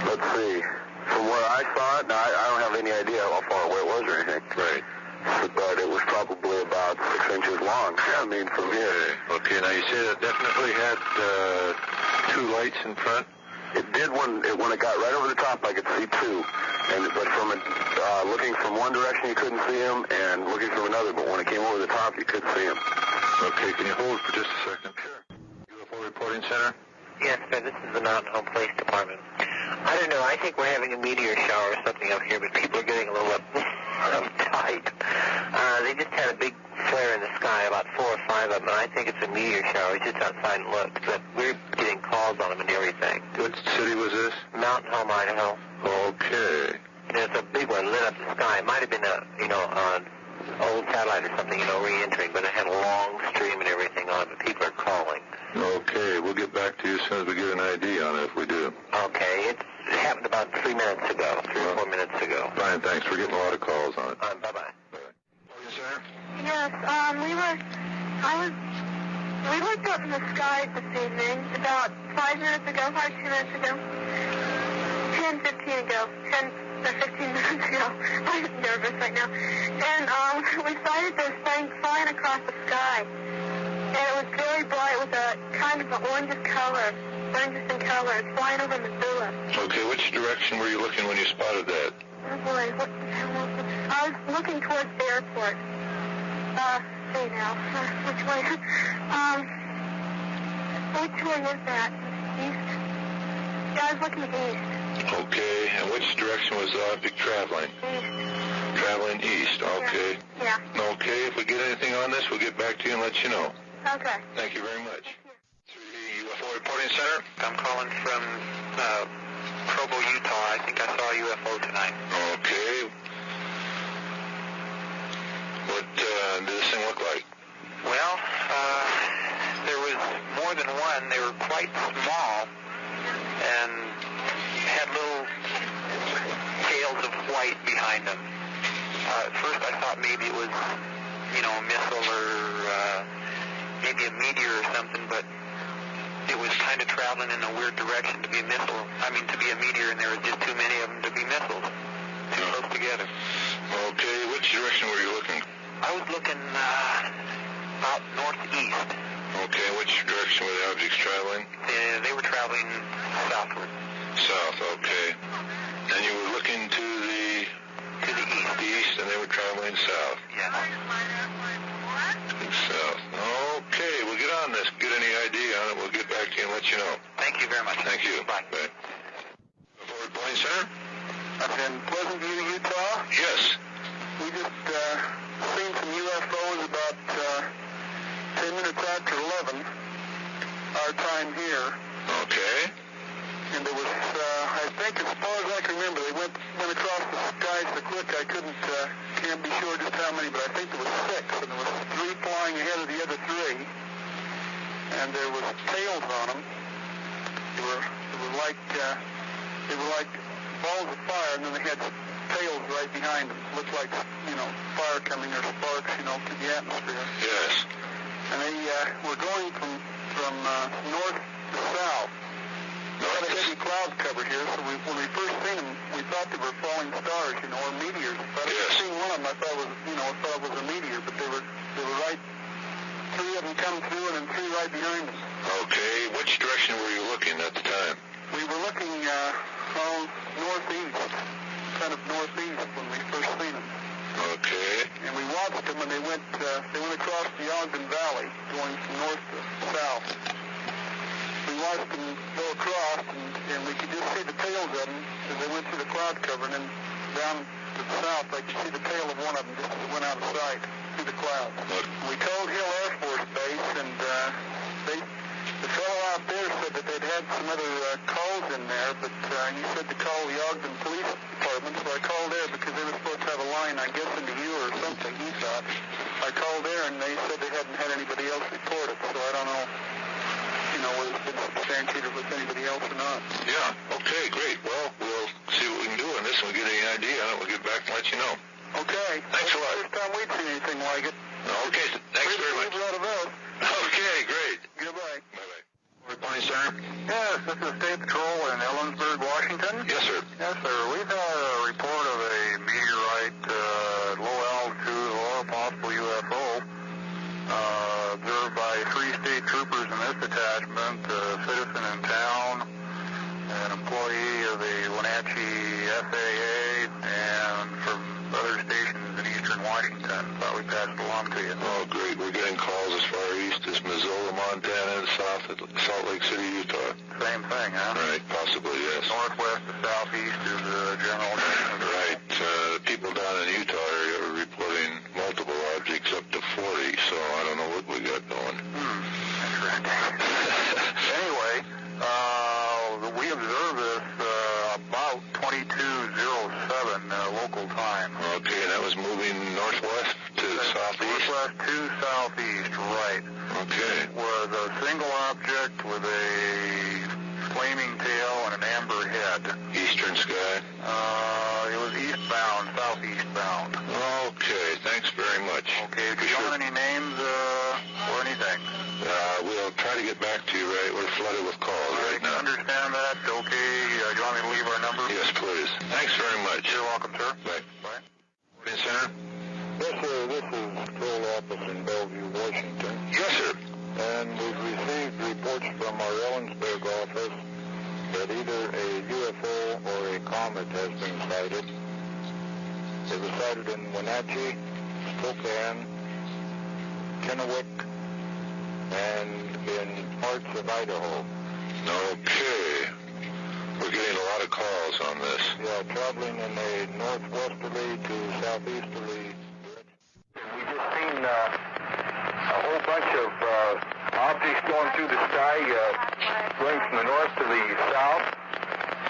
C: Let's see. From where I saw it, now I don't have any idea how far away it was or anything.
A: Right.
C: But it was probably about 6 inches long. I mean, from here.
A: Okay, now you say that definitely had two lights in front?
C: It did when it got right over the top, I could see two. But from looking from one direction, you couldn't see them, and looking from another. But when it came over the top, you could see them.
A: Okay, can you hold for just a second? Sure. UFO Reporting Center?
F: Yes, sir, this is the Mountain Home Police Department. I don't know, I think we're having a meteor shower or something up here, but people are getting a little uptight. They just had a big flare in the sky, about 4 or 5 of them, and I think it's a meteor shower. We just outside and looked, but we're getting calls on them and everything.
A: What city was this?
F: Mountain Home, Idaho.
A: Okay.
F: There's a big one lit up the sky. It might have been an old satellite or something, re-entering, but it had a long stream and everything on it, but people are calling.
A: Okay, we'll get back to you as soon as we get an ID on it, if we do.
F: Okay, it happened about 3 minutes ago, 3 or 4 minutes ago.
A: Fine, thanks. We're getting a lot of calls on it.
F: Bye-bye.
A: Yes, sir?
B: Yes, we looked up in the sky this evening about 2 minutes ago, 10, 15 ago, 10 or 15 minutes ago. I'm nervous right now. And we sighted this thing flying across the sky. And it was very bright with a kind of an orange color. strangest in color. It's flying over Missoula.
A: Okay, which direction were you looking when you spotted that?
B: Oh boy, I was looking towards the airport. See now, which way? Which way is that? East? Yeah, I was looking east.
A: Okay, and which direction was the object traveling?
B: East.
A: Traveling east, okay.
B: Yeah.
A: Okay, if we get anything on this, we'll get back to you and let you know.
B: Okay.
A: Thank you very much. Through the UFO Reporting Center?
E: I'm calling from Provo, Utah. I think I saw a UFO tonight.
A: Okay. What did this thing look like?
E: Well, there was more than one. They were quite small and had little tails of white behind them. At first I thought maybe it was, a missile or maybe a meteor or something, but it was kind of traveling in a weird direction to be a missile. To be a meteor, and there was just too many of them to be missiles. Too close together.
A: Okay, which direction were you looking?
E: I was looking out northeast.
A: Okay, which direction were the objects traveling?
E: They were traveling southward.
A: South, okay. And you were looking to the east, and they were traveling south.
E: Yeah.
A: South. Okay, we'll get on this. Get any idea on it, we'll get back to you and let you know.
E: Thank you very much.
A: Thank you.
E: Bye.
A: Bye. UFO Reporting Center?
C: Up in Pleasant View, Utah.
A: Yes.
C: We just seen some UFOs about 10 minutes after 11, our time here.
A: Okay.
C: And there was, I think, as far as I can remember, they went across the sky so quick I can't be sure just how many, but I think there was 6, and there was 3 flying ahead of the other 3, and there was tails on them. They were like balls of fire, and then they had tails right behind them. Looked like fire coming or sparks, through the atmosphere.
A: Yes.
C: And they were going from north to south. We had a heavy cloud cover here, so when we first seen them, we thought they were falling stars, or meteors. If I'd seen one of them, I thought it was a meteor, but they were right. 3 of them come through, and then 3 right behind them.
A: Okay, which direction were you looking at the time?
C: We were looking northeast, kind of northeast when we first seen them.
A: Okay.
C: And we watched them, and they went across the Ogden Valley, going from north to south. We watched them go across, and we could just see the tails of them as they went through the cloud cover, and then down to the south, I could see the tail of one of them just as it went out of sight through the clouds. We told Hill Air Force Base, and the fellow out there said that they'd had some other calls in there, but he said to call the Ogden Police Department, so I called there because they were supposed to have a line, I guess, into you or something, he thought. I called there, and they said they hadn't had anybody else report it, so I don't know, whether it's been substantiated with anybody else or not.
A: Yeah, okay, great. Well, we'll see what we can do on this, and we'll get any idea on it. We'll get back and let you know.
C: Okay.
A: Thanks a lot.
C: First time we'd seen anything like it.
A: Okay, thanks very much.
C: A lot of us.
A: Okay, great.
C: Goodbye.
A: Bye-bye. Reporting Center?
C: Yes, this is State Patrol in Ellensburg, Washington.
A: Yes, sir.
C: Yes, sir. We've had a report of a meteorite at low altitude or a possible UFO observed by 3 state troopers in this detachment, a citizen in town, an employee of the Wenatchee FAA, and from other stations in eastern Washington. Thought we'd pass it along to you.
A: Oh, great. We're getting calls as far east as Missoula, Montana, and south at Salt Lake City, Utah.
C: Same thing, huh?
A: Right, possibly, yes.
C: Northwest to southeast is general.
A: Right. People down in Utah area are reporting multiple objects up to 40, so I don't know what we got going.
C: Interesting. Anyway, we observed this about 22:07 local time.
A: Okay, and that was moving northwest to southeast?
C: Northwest to southeast, right.
A: Okay.
C: It was a single object with a flaming tail and an amber head.
A: Eastern sky?
C: It was eastbound, southeastbound.
A: Okay, thanks very much.
C: Okay, if you don't have any names or anything.
A: We'll try to get back to you, right? We're flooded with calls right now.
C: I understand that. Okay, do you want me to leave our number?
A: Yes, please. Thanks very much.
C: You're welcome, sir.
A: Bye.
C: Bye.
A: Reporting Center?
C: Yes, sir. This is Patrol Office in Bellevue, Washington.
A: Yes, sir.
C: And we've received reports from our Ellensburg office
H: either a UFO or a comet has been sighted. It was sighted in Wenatchee, Spokane, Kennewick, and in parts of Idaho.
A: Okay. We're getting a lot of calls on this.
H: Yeah, traveling in a northwesterly to southeasterly direction.
C: We just seen a whole bunch of objects going through the sky, going from the north to the south,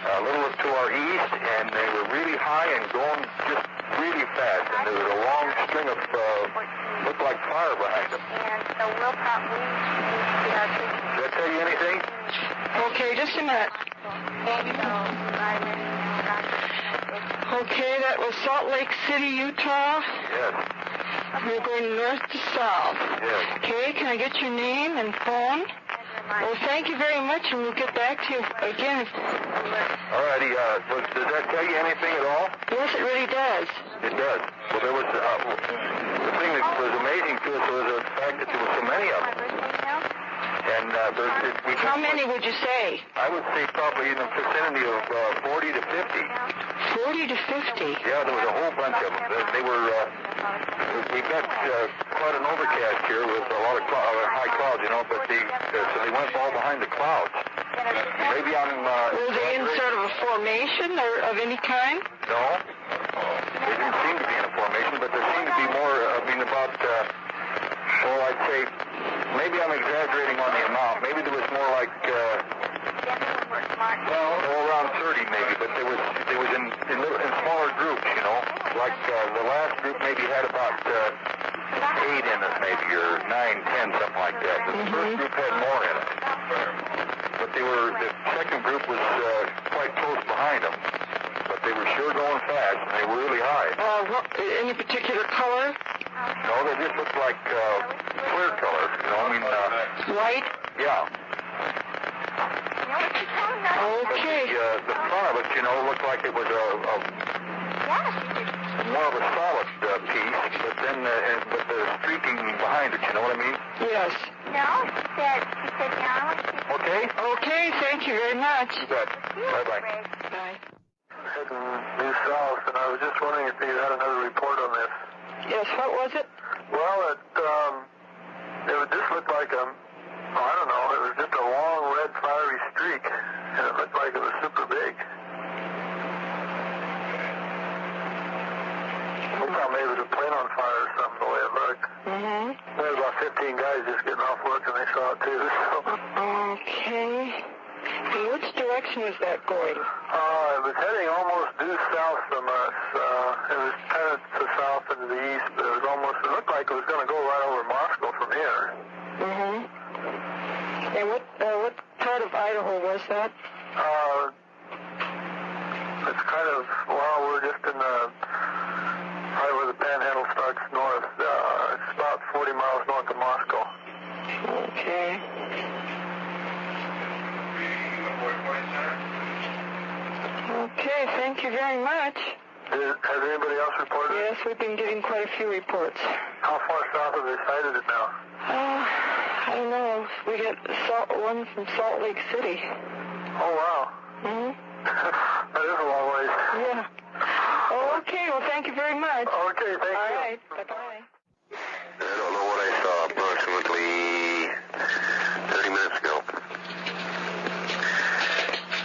C: a little to our east, and they were really high and going just really fast. And there was a long string of, looked like fire behind them.
B: And so we'll probably
C: Did that tell you anything?
I: Okay, just a minute. Okay, that was Salt Lake City, Utah.
C: Yes.
I: We're going north to south.
C: Yes.
I: Okay, can I get your name and phone? Well, thank you very much, and we'll get back to you again.
C: All righty. Does that tell you anything at all?
I: Yes, it really does.
C: It does. Well, there was the thing that was amazing to us was the fact that there were so many of them. And
I: How many would you say?
C: I would say probably in the vicinity of 40 to 50.
I: 40 to 50?
C: Yeah, there was a whole bunch of them. They were, we got quite an overcast here with a lot of high clouds, you know, but so they went all behind the clouds. Maybe I'm...
I: Were they in sort of a formation or of any kind?
C: No. They didn't seem to be in a formation, but there seemed to be more, about, I'd say, maybe I'm exaggerating on the amount. Maybe there was more like, around 30 maybe, but there was in smaller groups, you know. Like the last group maybe had about 8 in it maybe, or 9, 10, something like that. The first group had more in it. But the second group was quite close behind them. But they were sure going fast, and they were really high.
I: Any particular color?
C: No, they just looked like clear color, you know,
I: White?
C: Yeah.
I: Okay.
C: But the front of it, you know, looked like it was more of a solid piece, but then but the streaking behind it, you know what I mean?
I: Yes.
B: No, she said no.
C: Okay?
I: Okay, thank you very much.
C: You bet. Bye-bye.
I: Bye.
C: Heading due south, and I was just wondering if you had another report on this.
I: Yes, what was it?
C: Well, it would just look like I don't know, it was just a long red fiery streak, and it looked like it was super big. I thought maybe it was a plane on fire or something, the way it looked.
I: Mm-hmm.
C: There were about 15 guys just getting off work, and they saw it too, so.
I: Okay. In which direction was that going?
C: It was heading almost due south from us. It was kind of to south and to the east, but it looked like it was going to go right over Moscow from here.
I: Mm-hmm. And what part of Idaho was that?
C: It's kind of, we're just in right where the Panhandle starts north. It's about 40 miles north of Moscow.
I: Okay. Okay, thank you very much.
C: Has anybody else reported it?
I: Yes, we've been getting quite a few reports.
C: How far south have they sighted it now?
I: I don't know. We got one from Salt Lake City.
C: Oh, wow.
I: Mm-hmm.
C: That is a long ways.
I: Yeah. Oh, okay. Well, thank you very much.
C: Okay, thank you.
I: All right. Bye-bye.
C: I don't know what I saw approximately 30 minutes ago.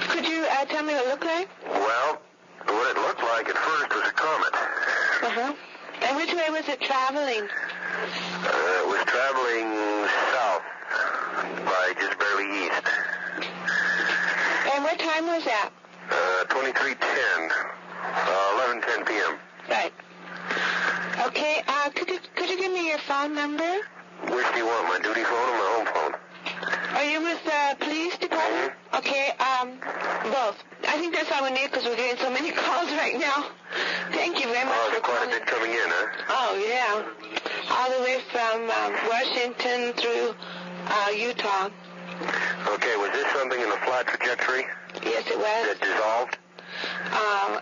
B: Could you tell me what it looked like?
C: Well, what it looked like at first was a comet.
B: Uh-huh. And which way was it traveling?
C: It was traveling south by just barely east.
B: And what time was that?
C: 23:10, 11:10 p.m.
B: Right. Okay, could you give me your phone number?
C: Which do you want, my duty phone or my home phone?
B: Are you with the police department?
C: Mm-hmm.
B: Okay, both. I think that's all we need because we're getting so many calls right now. Thank you very much for
C: quite
B: calling.
C: a bit coming in, huh?
B: Oh, yeah. All the way from Washington through Utah.
C: Okay, was this something in a flat trajectory?
B: Yes, it was.
C: That dissolved?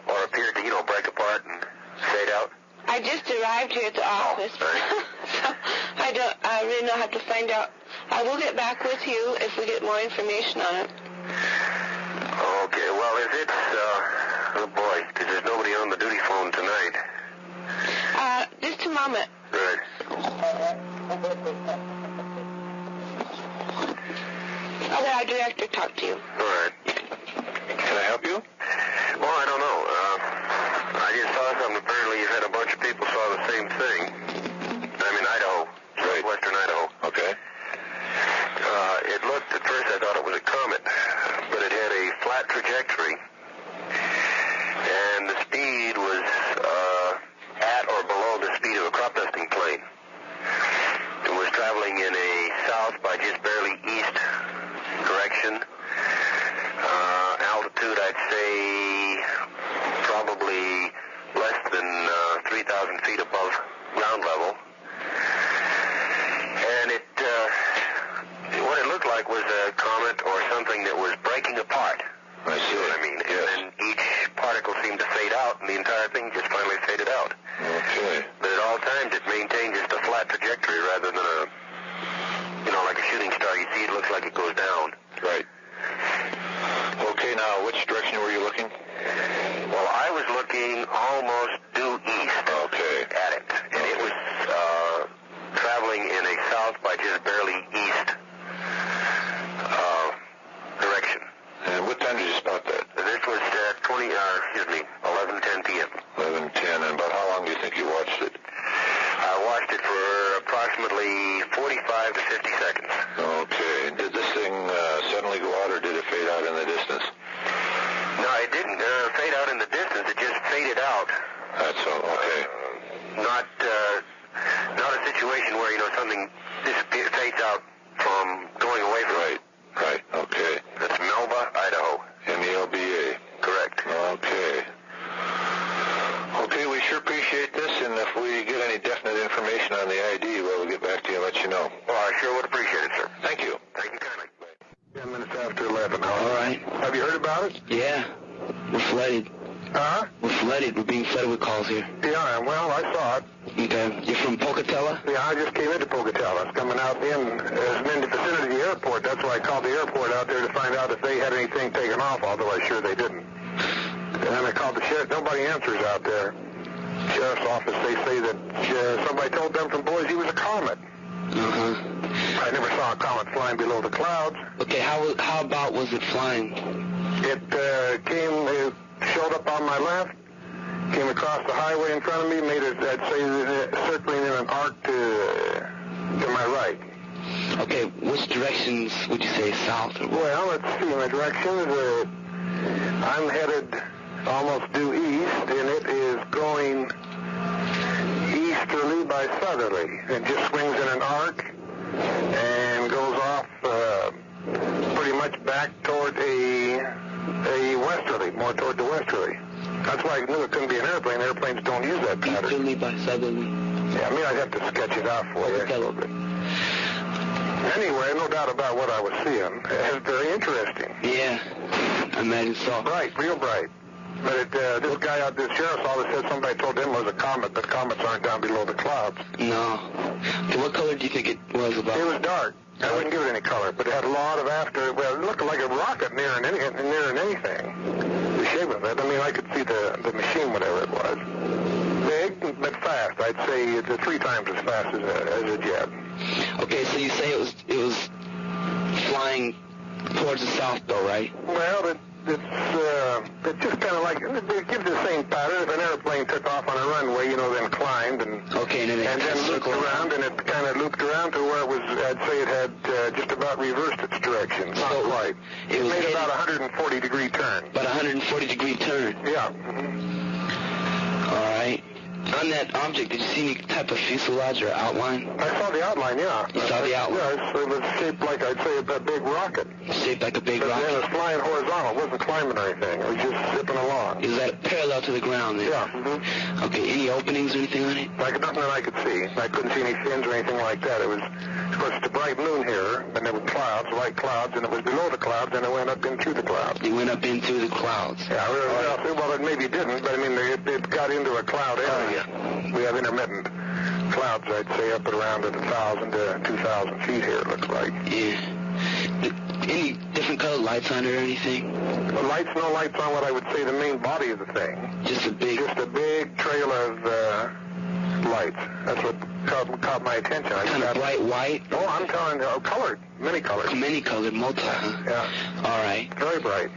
C: Or appeared to, break apart and fade out?
B: I just arrived here at the office.
C: Right.
B: So I really don't have to find out. I will get back with you if we get more information on it.
C: Okay,
I: comet.
C: Right.
I: I'll let our director talk to you.
C: All right.
A: Can I help you?
C: Well, I don't know. I just saw something. Apparently, you had a bunch of people saw the same thing. I'm in Idaho, southwestern Idaho.
A: Okay.
C: It looked, at first I thought it was a comet, but it had a flat trajectory, and the speed was at or below the speed of a crop dusting plane. It was traveling in a south by just barely east direction. Altitude, I'd say probably less than 3,000 feet above ground level. And what it looked like was a comet or something that was breaking apart.
A: I see
C: what I mean?
A: Yes.
C: And then each particle seemed to fade out, and the entire thing just finally faded out.
A: Okay.
C: But at all times, it maintained just a flat trajectory rather than like a shooting star. You see, it looks like it goes down.
A: Right. Okay, now, which direction were you looking?
C: Well, I was looking almost due east at it, and it was traveling in a south by just barely east direction.
A: And what time did you spot that?
C: This was at 11:10 p.m.
A: 11:10, and about how long do you think you watched it?
C: I watched it for approximately 45 to 50 seconds.
A: Okay. Did this thing suddenly go out, or did it fade out in the distance?
C: No, it didn't fade out in the distance. It just faded out.
A: That's all. Okay.
C: Not a situation where something fades out from going away from it.
A: Right. Okay.
C: That's Melba, Idaho.
A: MELBA.
C: Correct.
A: Okay. Okay, we sure appreciate this, and if we get any definite information on the ID, we'll get back to you and let you know.
C: Well, I sure would appreciate it, sir.
A: Thank you.
C: Thank you kindly.
J: 10 minutes after 11.
K: All right.
J: Have you heard about it?
K: Yeah. We're flooded.
J: Huh?
K: We're flooded. We're being flooded with calls here.
J: Yeah, well, I saw it.
K: Okay. You're from Pocatello?
J: Yeah, I just came into Pocatello. It's coming out in the vicinity of the airport. That's why I called the airport out there to find out if they had anything taken off, although I'm sure they didn't. And then I called the sheriff. Nobody answers out there. Sheriff's office, they say that somebody told them from Boise it was a comet.
K: Uh-huh.
J: I never saw a comet flying below the clouds.
K: Okay, how about was it flying?
J: It showed up on my left, came across the highway in front of me, made it, I'd say, circling in an arc to my right.
K: Okay, which directions would you say, south or what?
J: Well, let's see, my directions, I'm headed almost due east, and it is going easterly by southerly. It just swings in an arc and goes off pretty much back toward a westerly, more toward the westerly. That's why I knew it couldn't be an airplane. Airplanes don't use that pattern.
K: Easterly by southerly.
J: Yeah, I mean, I'd have to sketch it out for you. Anyway, no doubt about what I was seeing. It's very interesting.
K: Yeah, I imagine so.
J: Bright, real bright. But this guy out there, sheriff's office, said somebody told him it was a comet, but comets aren't down below the clouds.
K: No. Okay, what color do you think it was about?
J: It was dark. I wouldn't give it any color, but it had a lot of well, it looked like a rocket nearing anything. The shape of it. I mean, I could see the machine, whatever it was. Big, but fast. I'd say it's 3 times as fast as a jet.
K: Okay, so you say it was flying towards the south, though, right?
J: Well, it's just kind of like, it gives the same pattern. If an airplane took off on a runway, then climbed and then looped around, and it kind of looped around to where it was, I'd say it had just about reversed its direction. Not quite. It made about a 140-degree turn.
K: About a 140-degree turn?
J: Yeah.
K: All right. On that object, did you see any type of fuselage or outline?
J: I saw the outline, yeah.
K: You saw the outline?
J: Yeah, it was shaped like, I'd say, a big rocket.
K: Shaped like a big rocket?
J: It was flying horizontal. It wasn't climbing or anything. It was just zipping along.
K: Is that parallel to the ground then?
J: Yeah. Mm-hmm.
K: Okay, any openings or anything on it?
J: Like nothing that I could see. I couldn't see any fins or anything like that. It was, of course, it's a bright moon here, and there were clouds, light clouds, and it was below the clouds, and it went up into the clouds.
K: It went up into the clouds?
J: Yeah, well, it maybe didn't, but I mean, it got into a cloud area. We have intermittent clouds, I'd say, up at around 1,000 to 2,000 feet here, it looks like.
K: Yeah. Any different colored lights on it or anything?
J: No lights on what I would say the main body of the thing.
K: Just a big
J: trail of lights. That's what caught my attention.
K: Kind of bright white?
J: Oh, I'm telling you, colored. Many colored.
K: Many colored, multi, huh?
J: Yeah.
K: All right.
J: Very bright.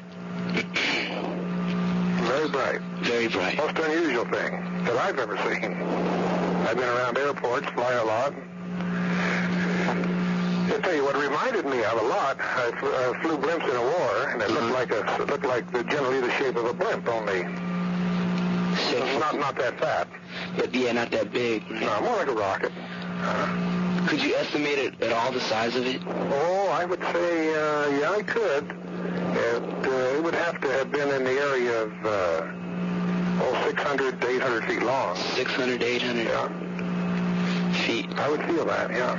J: Very bright.
K: Very bright.
J: Most unusual thing that I've ever seen. I've been around airports, fly a lot. I'll tell you what it reminded me of a lot. I flew blimps in a war, and it looked like generally the shape of a blimp, only not that fat.
K: But yeah, not that big. Right?
J: No, more like a rocket.
K: Could you estimate it at all the size of it?
J: Oh, I would say, yeah, I could. It would have to have been in the area of 600 to 800 feet long. 600 to 800
K: feet.
J: I would feel that, yeah.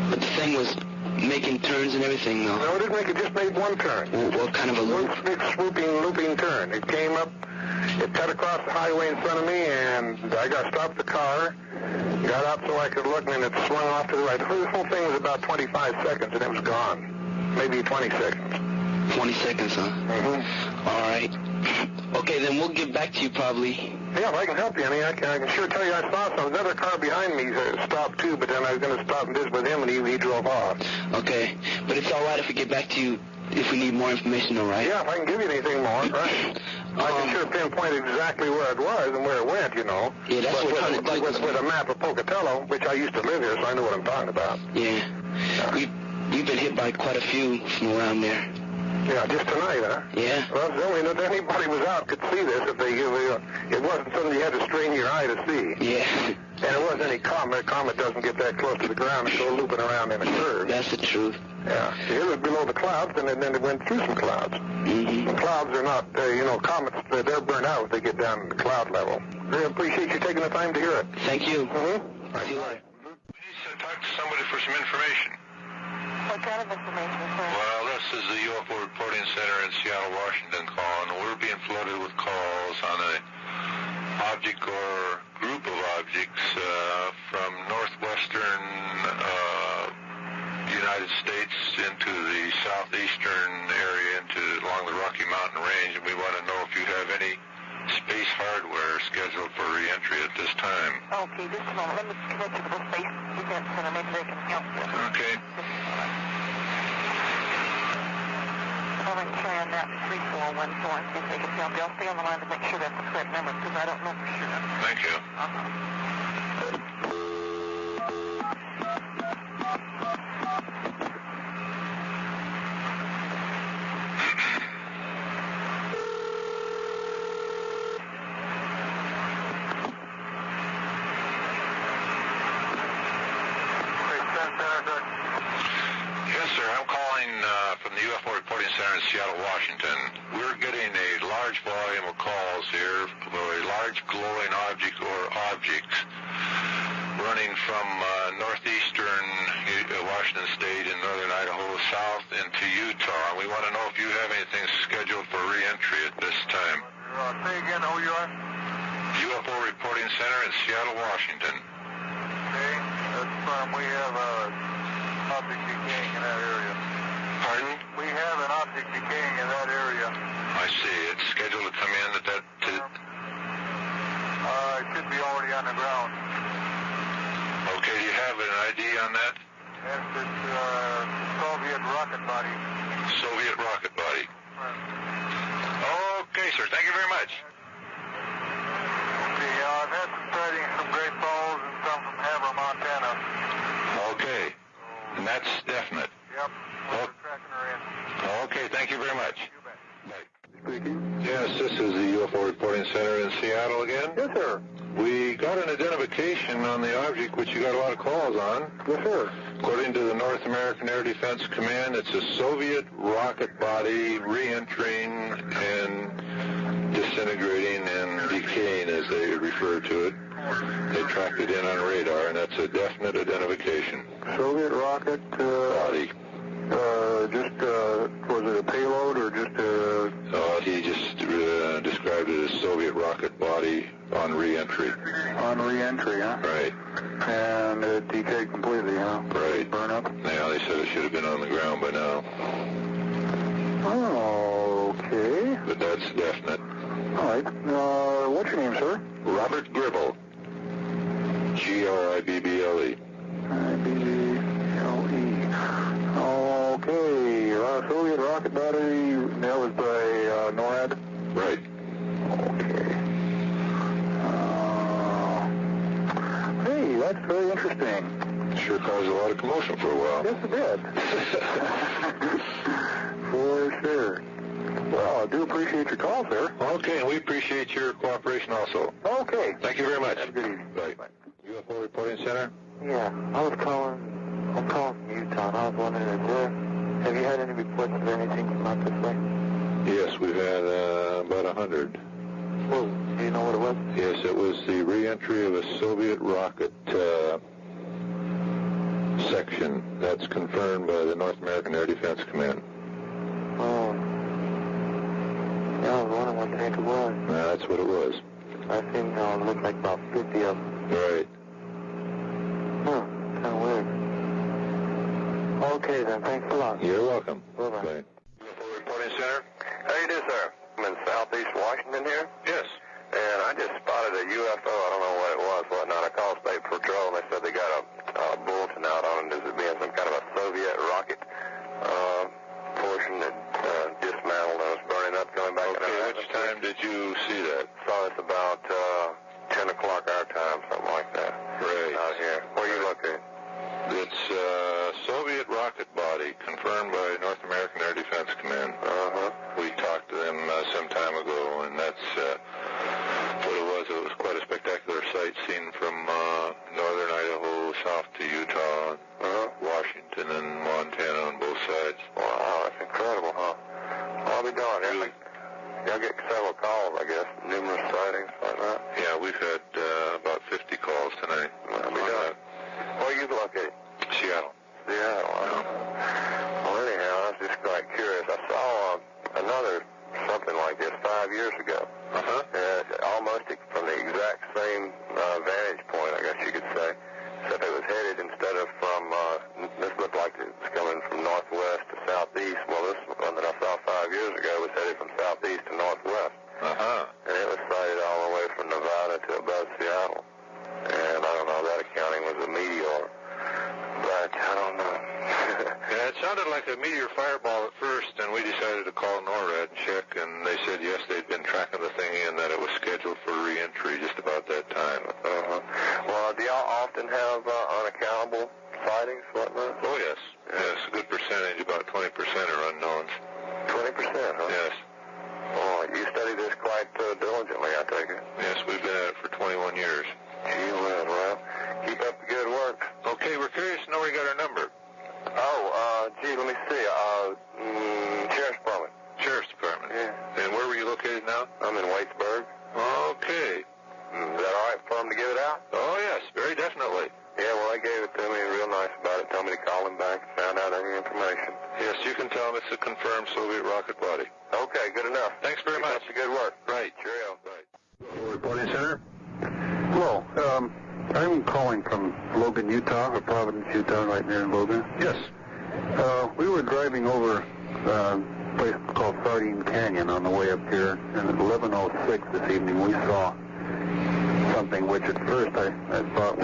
K: But the thing was making turns and everything, though.
J: No, it just made one turn.
K: What kind of a loop?
J: One big swooping, looping turn. It came up, it cut across the highway in front of me, and I stopped the car, got out so I could look, and then it swung off to the right. The whole thing was about 25 seconds, and it was gone. Maybe 20 seconds.
K: 20 seconds, huh?
J: Mm-hmm.
K: All right. Okay, then we'll get back to you probably.
J: Yeah, if I can help you, I can sure tell you I saw some. Another car behind me stopped too, but then I was going to stop and visit with him, and he drove off.
K: Okay, but it's all right if we get back to you if we need more information, all right?
J: Yeah, if I can give you anything more, right? I can sure pinpoint exactly where it was and where it went, you know.
K: Yeah, that's what kind of
J: like with a map of Pocatello, which I used to live here, so I know what I'm talking about.
K: Yeah. We've been hit by quite a few from around there.
J: Yeah, just tonight, huh?
K: Yeah.
J: Well, if anybody was out could see this. It wasn't something you had to strain your eye to see.
K: Yeah.
J: And it wasn't any comet. Comet doesn't get that close to the ground and go looping around in a curve.
K: That's the truth.
J: Yeah. It was below the clouds, and then it went through some clouds.
K: Mm-hmm.
J: The clouds are not, comets, they're burnt out if they get down to the cloud level. I appreciate you taking the time to hear it.
K: Thank you.
J: Mm-hmm.
K: See you later.
A: Please talk to somebody for some information.
D: What kind of information, sir?
A: Well, this is the UFO Reporting Center in Seattle, Washington calling. We're being flooded with calls on an object or group of objects from northwestern United States into the southeastern area along the Rocky Mountain Range, and we want to know if you have any space hardware scheduled for re-entry at this time.
D: Okay, just a moment. Let me connect you to the Space Event Center. Maybe they can help you.
A: Okay.
D: I'm going to try on that 3414 and see if they can help you. I'll stay on the line to make sure that's the correct number because I don't know for sure.
A: Thank you. Yes, sir. I'm calling from the UFO Reporting Center in Seattle, Washington. We're getting a large volume of calls here for a large glowing object or objects running from northeastern Washington State and northern Idaho south into Utah. We want to know if you have anything scheduled for re-entry at this time.
C: Say again who you are?
A: UFO Reporting Center in Seattle, Washington.
C: Okay, that's we have an object decaying in that area.
A: Pardon?
C: We have an object decaying in that area.
A: I see. It's scheduled to come in at that...
C: It should be already on the ground.
A: Okay, do you have an ID on that?
C: Yes, it's Soviet rocket body.
A: Soviet rocket body.
C: Right.
A: Okay, sir. Thank you very much.
C: Okay, I've had some sightings from Great Falls and some from Havre, Montana.
A: Okay. And that's definite.
C: Yep. We're tracking her in.
A: Okay, thank you very much.
C: You bet.
A: Bye.
J: Speaking.
A: Yes, this is the UFO Reporting Center in Seattle again.
J: Yes, sir.
A: We got an identification on the object which you got a lot of calls on.
J: Yes, sir.
A: According to the North American Air Defense Command, it's a Soviet rocket body re-entering and disintegrating and decaying, as they refer to it. They tracked it in on radar, and that's a definite identification.
J: Soviet rocket
A: Body.
J: Was it a payload or just a...
A: He just described it as Soviet rocket body on re-entry.
J: On re-entry, huh?
A: Right.
J: And it decayed completely, huh?
A: Right.
J: Burn up?
A: Yeah, they said it should have been on the ground by now.
J: Oh, okay.
A: But that's definite.
J: All right. What's your name, sir?
A: Robert Gribble. IBLE.
J: IBLE. Okay. Soviet rocket battery. That was by NORAD.
A: Right.
J: Okay. Hey, that's very interesting.
A: Sure caused a lot of commotion for a while.
J: Yes, it did. For sure. Well, I do appreciate your call, sir.
A: Okay, and we appreciate your cooperation also.
J: Okay.
A: Thank you very much.
J: Have a good evening.
A: Bye. UFO Reporting Center?
F: Yeah, I'm calling from Utah, and I was wondering, have you had any reports of anything from out this way?
A: Yes, we've had about 100.
F: Oh, do you know what it was?
A: Yes, it was the re-entry of a Soviet rocket section. That's confirmed by the North American Air Defense Command.
F: Oh. Yeah, I was wondering what the heck it was.
A: That's what it was.
F: I seen it looked like about 50 of them.
A: Right.
F: Huh, kind of weird. Okay then, thanks a lot.
A: You're welcome.
F: Bye-bye.
A: Bye. UFO Reporting Center?
C: How you do, sir? I'm in southeast Washington here,
A: Yes.
C: and I just spotted a UFO. I don't know what it was, whatnot. I called State Patrol, and they said they got a bulletin out on it as it being some kind of a Soviet rocket portion that dismantled and was burning up, going back.
A: Okay, which time did you see that?
C: Saw this about 10 o'clock our time, something like that.
A: Right.
C: Out here. Where you located?
A: It's a Soviet rocket body confirmed by North American Air Defense Command. We talked to them some time ago, and that's what it was. It was quite a spectacular sight seen from northern Idaho south to Utah, Washington, and Montana on both sides.
C: Wow, that's incredible, huh? I'll be darned.
A: Really?
C: Y'all get several calls, I guess, numerous sightings like that.
A: Yeah, we've had about 50 calls tonight.
C: I'll be darned. Where are you located?
A: Seattle.
C: Seattle. Well, anyhow, I was just quite curious. I saw another something like this 5 years ago. Almost from the exact same vantage point, I guess you could say. Except it was headed instead of from, this looked like it was coming from northwest to southeast. Well, this one that I saw 5 years ago was headed from southeast to northwest. And it was sighted all the way from Nevada to above Seattle. And I don't know, that accounting was a meteor. But I don't know.
A: Yeah, it sounded like a meteor fireball at first, and we decided to call NORAD and check, and they said yes, they'd been tracking the thing and that it was scheduled for re-entry just about that time.
C: Well, do y'all often have unaccountable sightings, whatnot?
A: Oh, yes. Yes, a good percentage, about 20% are unknowns.
C: 20%, huh?
A: Yes.
C: Oh, you study this quite diligently, I take it.
A: Yes, we've been at it for 21 years.
C: Gee whiz, well, keep up the good work.
A: Okay, we're curious to know where you got our number.
C: Gee, let me see. Sheriff's Department.
A: Sheriff's Department.
C: Yeah.
A: And where were you located now?
C: I'm in Waitsburg.
A: Okay.
C: Is that all right for them to give it out?
A: Oh, yes, very definitely.
C: Yeah, well, they gave it to me real nice about it. Told me to call them back and found out any information.
A: Yes, you can tell them it's a confirmed Soviet rocket body.
C: Okay, good enough.
A: Thanks very much.
C: Keep up the good work.
A: Right.
C: Cheerio.
A: Right. Reporting Center?
J: Hello. I'm calling from Logan, Utah, or Providence, Utah, right near Logan.
A: Yes.
J: We were driving over a place called Sardine Canyon on the way up here, and at 11:06 this evening we saw something which at first I thought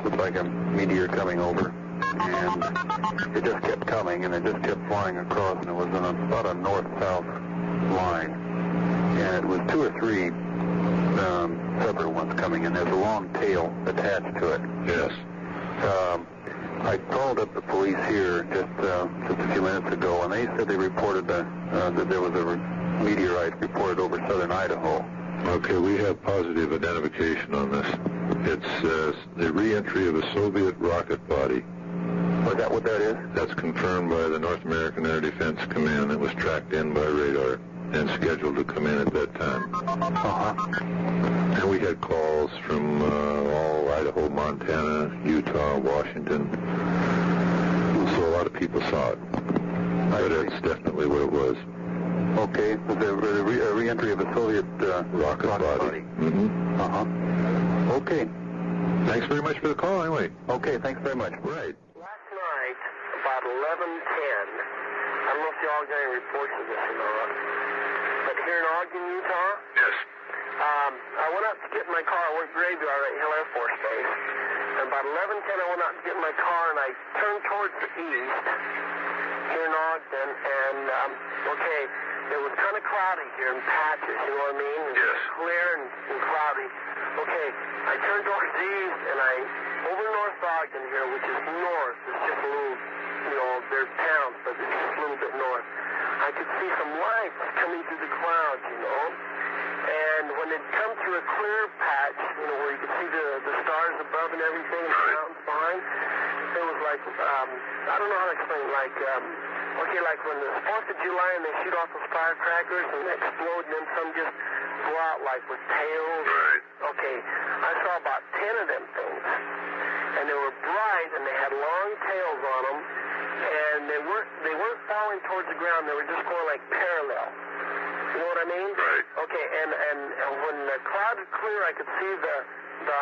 J: looked like a meteor coming over, and it just kept coming, and it just kept flying across, and it was on about a north-south line, and it was two or three separate ones coming, and there's a long tail attached to it.
A: Yes.
J: I called up the police here just a few minutes ago, and they said they reported that there was a meteorite reported over southern Idaho.
A: Okay, we have positive identification on this. It's the re-entry of a Soviet rocket body.
J: Is that what that is?
A: That's confirmed by the North American Air Defense Command. It was tracked in by radar and scheduled to come in at that time. And we had calls from all Idaho, Montana, Utah, Washington. So a lot of people saw it. But it's definitely what it was.
J: Okay, the re-entry of a Soviet
A: rocket body.
J: Okay.
A: Thanks very much for the call, anyway.
J: Okay, thanks very much.
A: Right.
L: Last night, about 11:10, I don't know if y'all got any reports of this or not, but here in Ogden, Utah,
A: Yes.
L: I went out to get in my car. I went graveyard at Hill Air Force Base. And about 11:10, I went out to get in my car, and I turned towards the east here in Ogden. And, okay, it was kind of cloudy here in patches, you know what I mean? It was clear and cloudy. Okay, I turned towards the east, and over North Ogden here, which is north, it's just a little, you know, there's towns, but it's just a little bit north. I could see some lights coming through the clouds, you know. And when it come to a clear patch, you know, where you could see the stars above and everything, and the mountains behind, it was like, I don't know how to explain, like, okay, like when the 4th of July and they shoot off those firecrackers and they explode, and then some just go out like with tails.
A: Right.
L: Okay, I saw about 10 of them things. And they were bright, and they had long tails on them, and they weren't falling towards the ground. They were just going like parallel. You know what I mean?
A: Right.
L: Okay, and when the cloud was clear, I could see the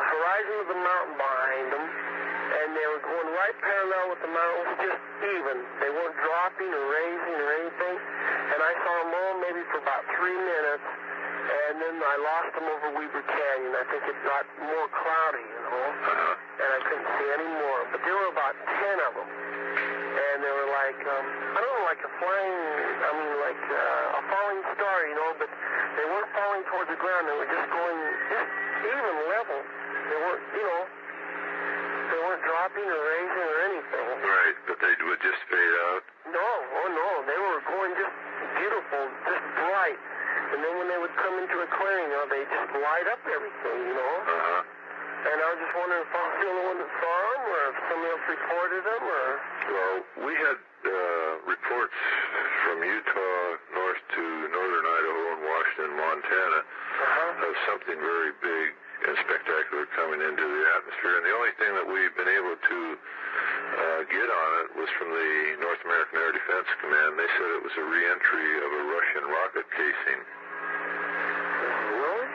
L: horizon of the mountain behind them, and they were going right parallel with the mountains, just even. They weren't dropping or raising or anything. And I saw them all maybe for about 3 minutes, and then I lost them over Weber Canyon. I think it got more cloudy, you know, and I couldn't see any more. But there were about 10 of them. And they were like, I don't know, like a falling star, you know, but they weren't falling towards the ground. They were just going, just even level. They weren't, you know, they weren't dropping or raising or anything.
A: Right, but they would just fade out?
L: No, oh no, they were going just beautiful, just bright. And then when they would come into a clearing, you know, they just light up everything, you know. And I was just wondering if I was the only one that saw them, or if somebody else reported them, or...
A: Well, we had reports from Utah north to northern Idaho and Washington, Montana, of something very big and spectacular coming into the atmosphere. And the only thing that we've been able to get on it was from the North American Air Defense Command. They said it was a re-entry of a Russian rocket casing.
L: Really?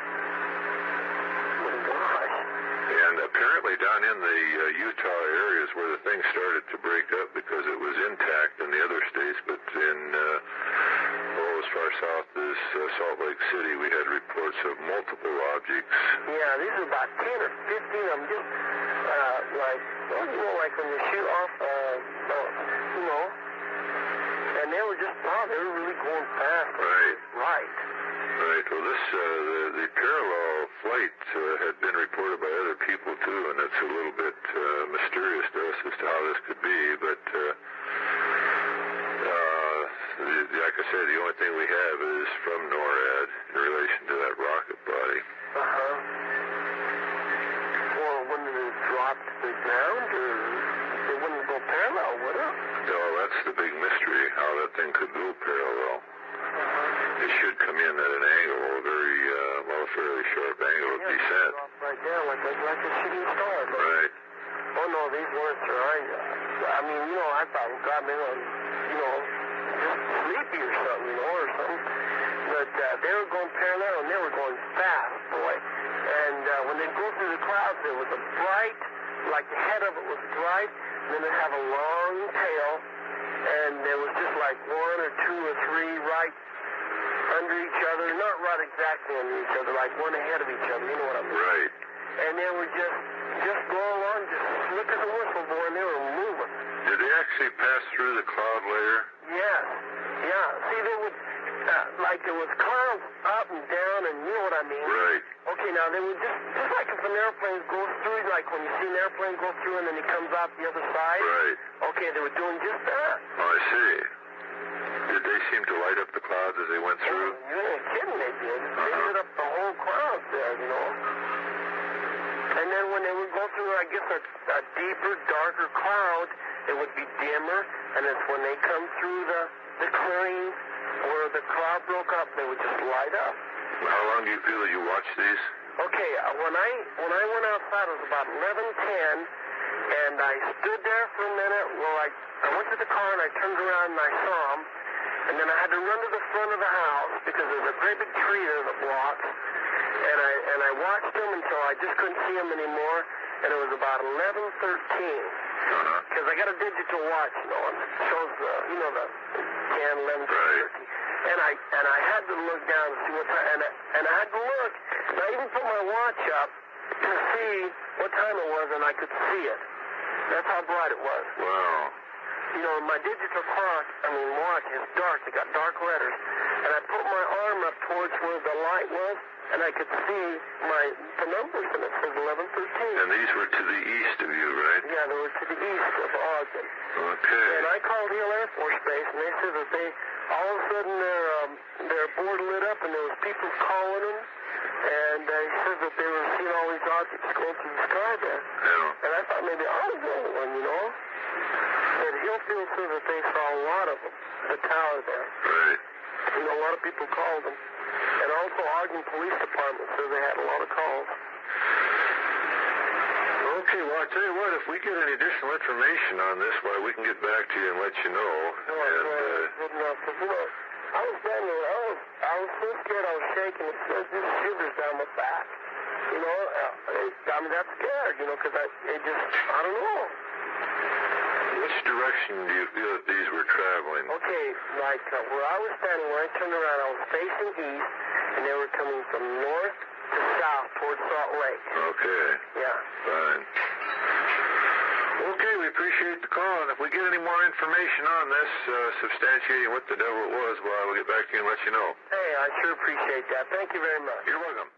A: And apparently down in the Utah areas where the thing started to break up, because it was intact in the other states, but in as far south as Salt Lake City, we had reports of multiple objects.
L: Yeah, these are about 10 or 15 of them, just like, well, you know, like when you shoot off, you know, and they were just, wow, they were really going fast.
A: Right.
L: Right.
A: Right. Well, this, the parallel flight had been reported by other people, too, and it's a little bit mysterious to us as to how this could be, but like I said, the only thing we have is from NORAD in relation to that rocket body.
L: Well, wouldn't it drop to the ground, or it wouldn't go parallel, would it?
A: No, that's the big mystery, how that thing could go parallel. It should come in at an angle, a very, fairly sharp angle of descent.
L: Right there, like a shooting star.
A: Right.
L: Oh, no, these weren't, sir. I mean, you know, I thought, well, God, maybe I'm, you know, just sleepy or something, you know, or something. But they were going parallel, and they were going fast, boy. And when they go through the clouds, there was a bright, like the head of it was bright, and then they'd have a long tail, and there was just like 1 or 2 or 3 right under each other, not right exactly under each other, like one ahead of each other, you know what I mean?
A: Right.
L: And they were just going along, just slick as a whistle, boy, and they were moving.
A: Did they actually pass through the cloud layer?
L: Yes. Yeah. See, they would, like there was clouds up and down, and you know what I mean?
A: Right.
L: Okay, now they would just like if an airplane goes through, like when you see an airplane go through and then it comes out the other side.
A: Right.
L: Okay, they were doing just that.
A: Oh, I see. Did they seem to light up the clouds as they went through?
L: Oh, you ain't kidding, they did. They lit up the whole cloud there, you know. And then when they would go through, I guess, a deeper, darker cloud, it would be dimmer, and it's when they come through the clearing where the cloud broke up, they would just light up.
A: How long do you feel that you watched these?
L: Okay, when I went outside, it was about 11:10, and I stood there for a minute. Well, I went to the car, and I turned around, and I saw them. And then I had to run to the front of the house because there's a great big tree there that blocks. And I watched them until I just couldn't see them anymore. And it was about 11:13. Because I got a digital watch, you know, and it shows the 10, 11, 13. And and I had to look down to see what time, and I had to look, and I even put my watch up to see what time it was, and I could see it. That's how bright it was.
A: Wow.
L: You know, my digital watch is dark. It got dark letters. And I put my arm up towards where the light was, and I could see the numbers, and it says 11:13.
A: And these were to the east of you, right?
L: Yeah, they were to the east of Ogden.
A: Okay.
L: And I called Hill Air Force Base, and they said that all of a sudden their board lit up, and there was people calling them, and they said that they were seeing all these objects going through the sky there.
A: Yeah.
L: And I thought maybe I was the only one, you know. But Hillfield said that they saw a lot of them, the tower there.
A: Right.
L: You know, a lot of people called them. And also Ogden Police Department said they had a lot of calls.
A: Okay, well, I tell you what, if we get any additional information on this, why, we can get back to you and let you know.
L: Good enough, because, you know, I was down there, I was so scared I was shaking, it just shivers down my back. You know, I mean, that's scared, you know, because I don't know.
A: Which direction do you feel that these were traveling?
L: Okay, like where I was standing, when I turned around, I was facing east, and they were coming from north to south towards Salt Lake.
A: Okay.
L: Yeah.
A: Fine. Okay, we appreciate the call, and if we get any more information on this, substantiating what the devil it was, well, I will get back to you and let you know.
L: Hey, I sure appreciate that. Thank you very much.
A: You're welcome.